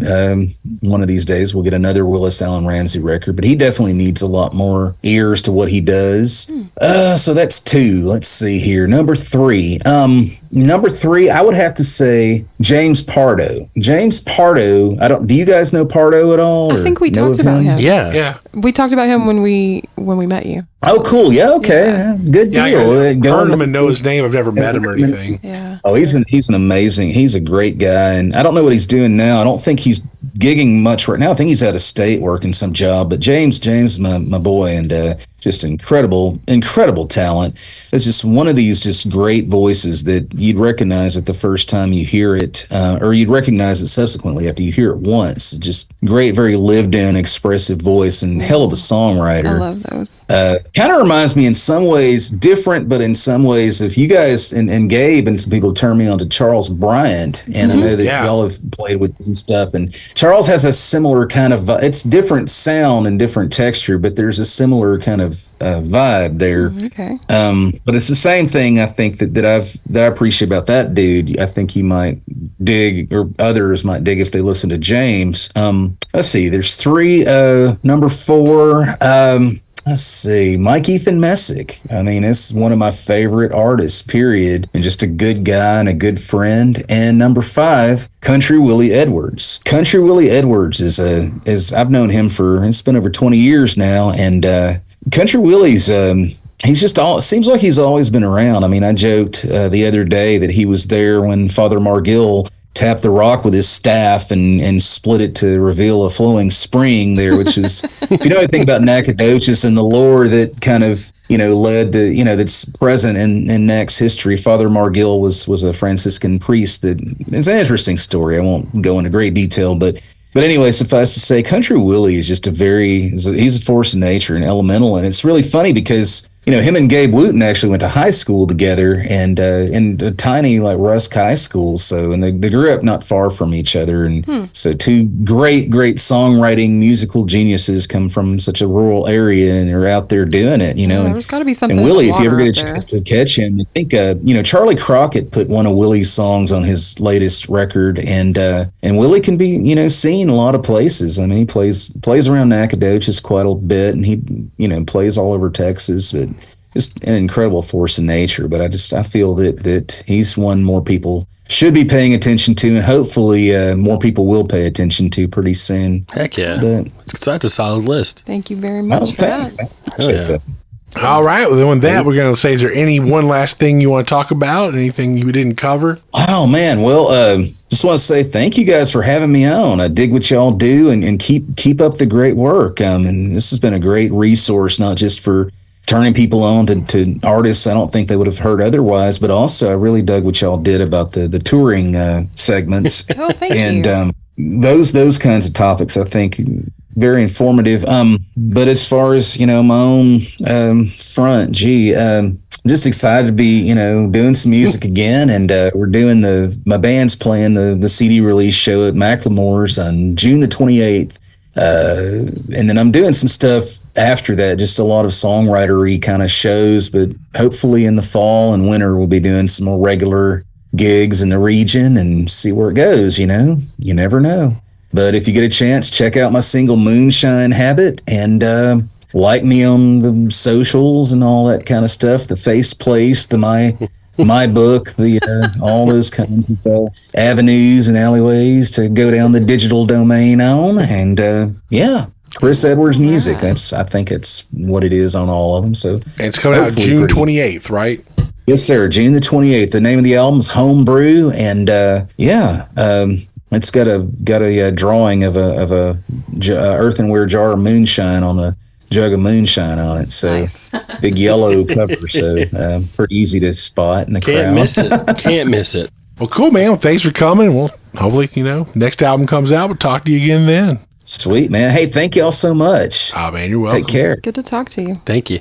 Speaker 4: one of these days we'll get another Willis Allen Ramsey record, but he definitely needs a lot more ears to what he does. So that's 2. Let's see here. Number 3, I would have to say James Pardo. James Pardo, do you guys know Pardo at all?
Speaker 3: I think we talked about him.
Speaker 5: Yeah.
Speaker 3: We talked about him when we met you.
Speaker 4: Oh, cool. Yeah, okay. Yeah. Good deal.
Speaker 1: I've heard him and know his name. I've never met him or anything.
Speaker 3: Yeah.
Speaker 4: Oh, he's an amazing, he's a great guy. And I don't know what he's doing now. I don't think he's gigging much right now. I think he's out of state working some job. But James is my boy. And just incredible talent. It's just one of these just great voices that you'd recognize it the first time you hear it, or you'd recognize it subsequently after you hear it once. Just great, very lived in, expressive voice, and hell of a songwriter.
Speaker 3: I love those.
Speaker 4: Kind of reminds me in some ways, different, but in some ways, if you guys and Gabe and some people turn me on to Charles Bryant, and I know that y'all have played with and stuff, and Charles has a similar kind of, it's different sound and different texture, but there's a similar kind of vibe there.
Speaker 3: Okay.
Speaker 4: But it's the same thing I think that I appreciate about that dude. I think you might dig, or others might dig if they listen to James. Let's see, there's 3. Number 4, let's see, Mike Ethan Messick. I mean, it's one of my favorite artists, period, and just a good guy and a good friend. And number 5, Country Willie Edwards. Country Willie Edwards is I've known him it's been over 20 years now, and Country Willie's he's just it seems like he's always been around. I mean, I joked the other day that he was there when Father Margill tapped the rock with his staff and split it to reveal a flowing spring there, which is, if you know anything about Nacogdoches and the lore that kind of, led to, that's present in Nac's history. Father Margill was a Franciscan priest. It's an interesting story. I won't go into great detail, but anyway, suffice to say, Country Willie is just he's a force of nature and elemental. And it's really funny because, him and Gabe Wooten actually went to high school together, and in a tiny like Rusk High School. So, and they grew up not far from each other. And so 2 great songwriting musical geniuses come from such a rural area and are out there doing it,
Speaker 3: There's got to be something.
Speaker 4: And Willie, if you ever get a chance to catch him, I think, Charlie Crockett put one of Willie's songs on his latest record, and Willie can be, seen a lot of places. I mean, he plays around Nacogdoches quite a bit, and he, plays all over Texas, but just an incredible force of nature. But I feel that he's one more people should be paying attention to, and hopefully more people will pay attention to pretty soon.
Speaker 5: Heck yeah.
Speaker 4: But,
Speaker 5: that's a solid list.
Speaker 3: Thank you very much for that.
Speaker 5: Hell yeah.
Speaker 1: All right. Well, then with that, we're going to say, is there any one last thing you want to talk about? Anything you didn't cover?
Speaker 4: Oh, man. Well, just want to say thank you guys for having me on. I dig what y'all do, and keep up the great work. And this has been a great resource, not just for turning people on to artists I don't think they would have heard otherwise, but also I really dug what y'all did about the touring segments.
Speaker 3: Oh, thank
Speaker 4: and,
Speaker 3: you.
Speaker 4: Those kinds of topics, I think, very informative. But as far as, my own front, just excited to be, doing some music again. And we're doing my band's playing the CD release show at Macklemore's on June the 28th. And then I'm doing some stuff after that, just a lot of songwritery kind of shows, but hopefully in the fall and winter, we'll be doing some more regular gigs in the region and see where it goes. You never know. But if you get a chance, check out my single Moonshine Habit, and like me on the socials and all that kind of stuff, the Face Place, my book, all those kinds of avenues and alleyways to go down the digital domain on. And Chris Edwards Music. I think it's what it is on all of them. So
Speaker 1: and it's coming out June 28th, right?
Speaker 4: Yes, sir. June the 28th. The name of the album is Homebrew, and it's got a drawing of a earthenware jar of moonshine on a jug of moonshine on it. So
Speaker 3: nice.
Speaker 4: Big yellow cover. So pretty easy to spot in the crowd.
Speaker 5: Can't miss it.
Speaker 1: Well, cool, man. Well, thanks for coming. Well, hopefully, next album comes out. We'll talk to you again then.
Speaker 4: Sweet, man. Hey, thank y'all so much.
Speaker 1: Oh, man, you're welcome.
Speaker 4: Take care.
Speaker 3: Good to talk to you.
Speaker 5: Thank you.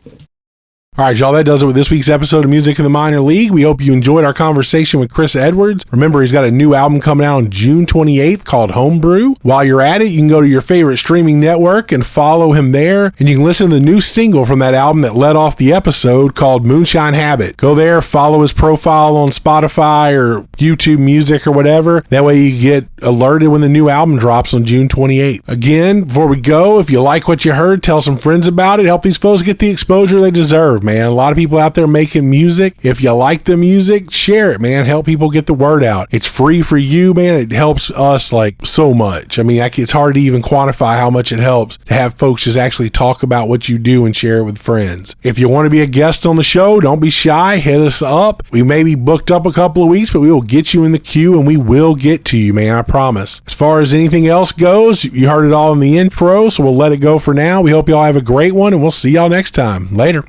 Speaker 1: All right, y'all, that does it with this week's episode of Music in the Minor League. We hope you enjoyed our conversation with Chris Edwards. Remember, he's got a new album coming out on June 28th called Homebrew. While you're at it, you can go to your favorite streaming network and follow him there, and you can listen to the new single from that album that led off the episode called Moonshine Habit. Go there, follow his profile on Spotify or YouTube Music or whatever. That way you get alerted when the new album drops on June 28th. Again, before we go, if you like what you heard, tell some friends about it. Help these folks get the exposure they deserve. man. A lot of people out there making music. If you like the music, share it, man. Help people get the word out. It's free for you, man. It helps us like so much. I mean, it's hard to even quantify how much it helps to have folks just actually talk about what you do and share it with friends. If you want to be a guest on the show, don't be shy. Hit us up. We may be booked up a couple of weeks, but we will get you in the queue and we will get to you, man. I promise. As far as anything else goes, you heard it all in the intro, so we'll let it go for now. We hope y'all have a great one, and we'll see y'all next time. Later.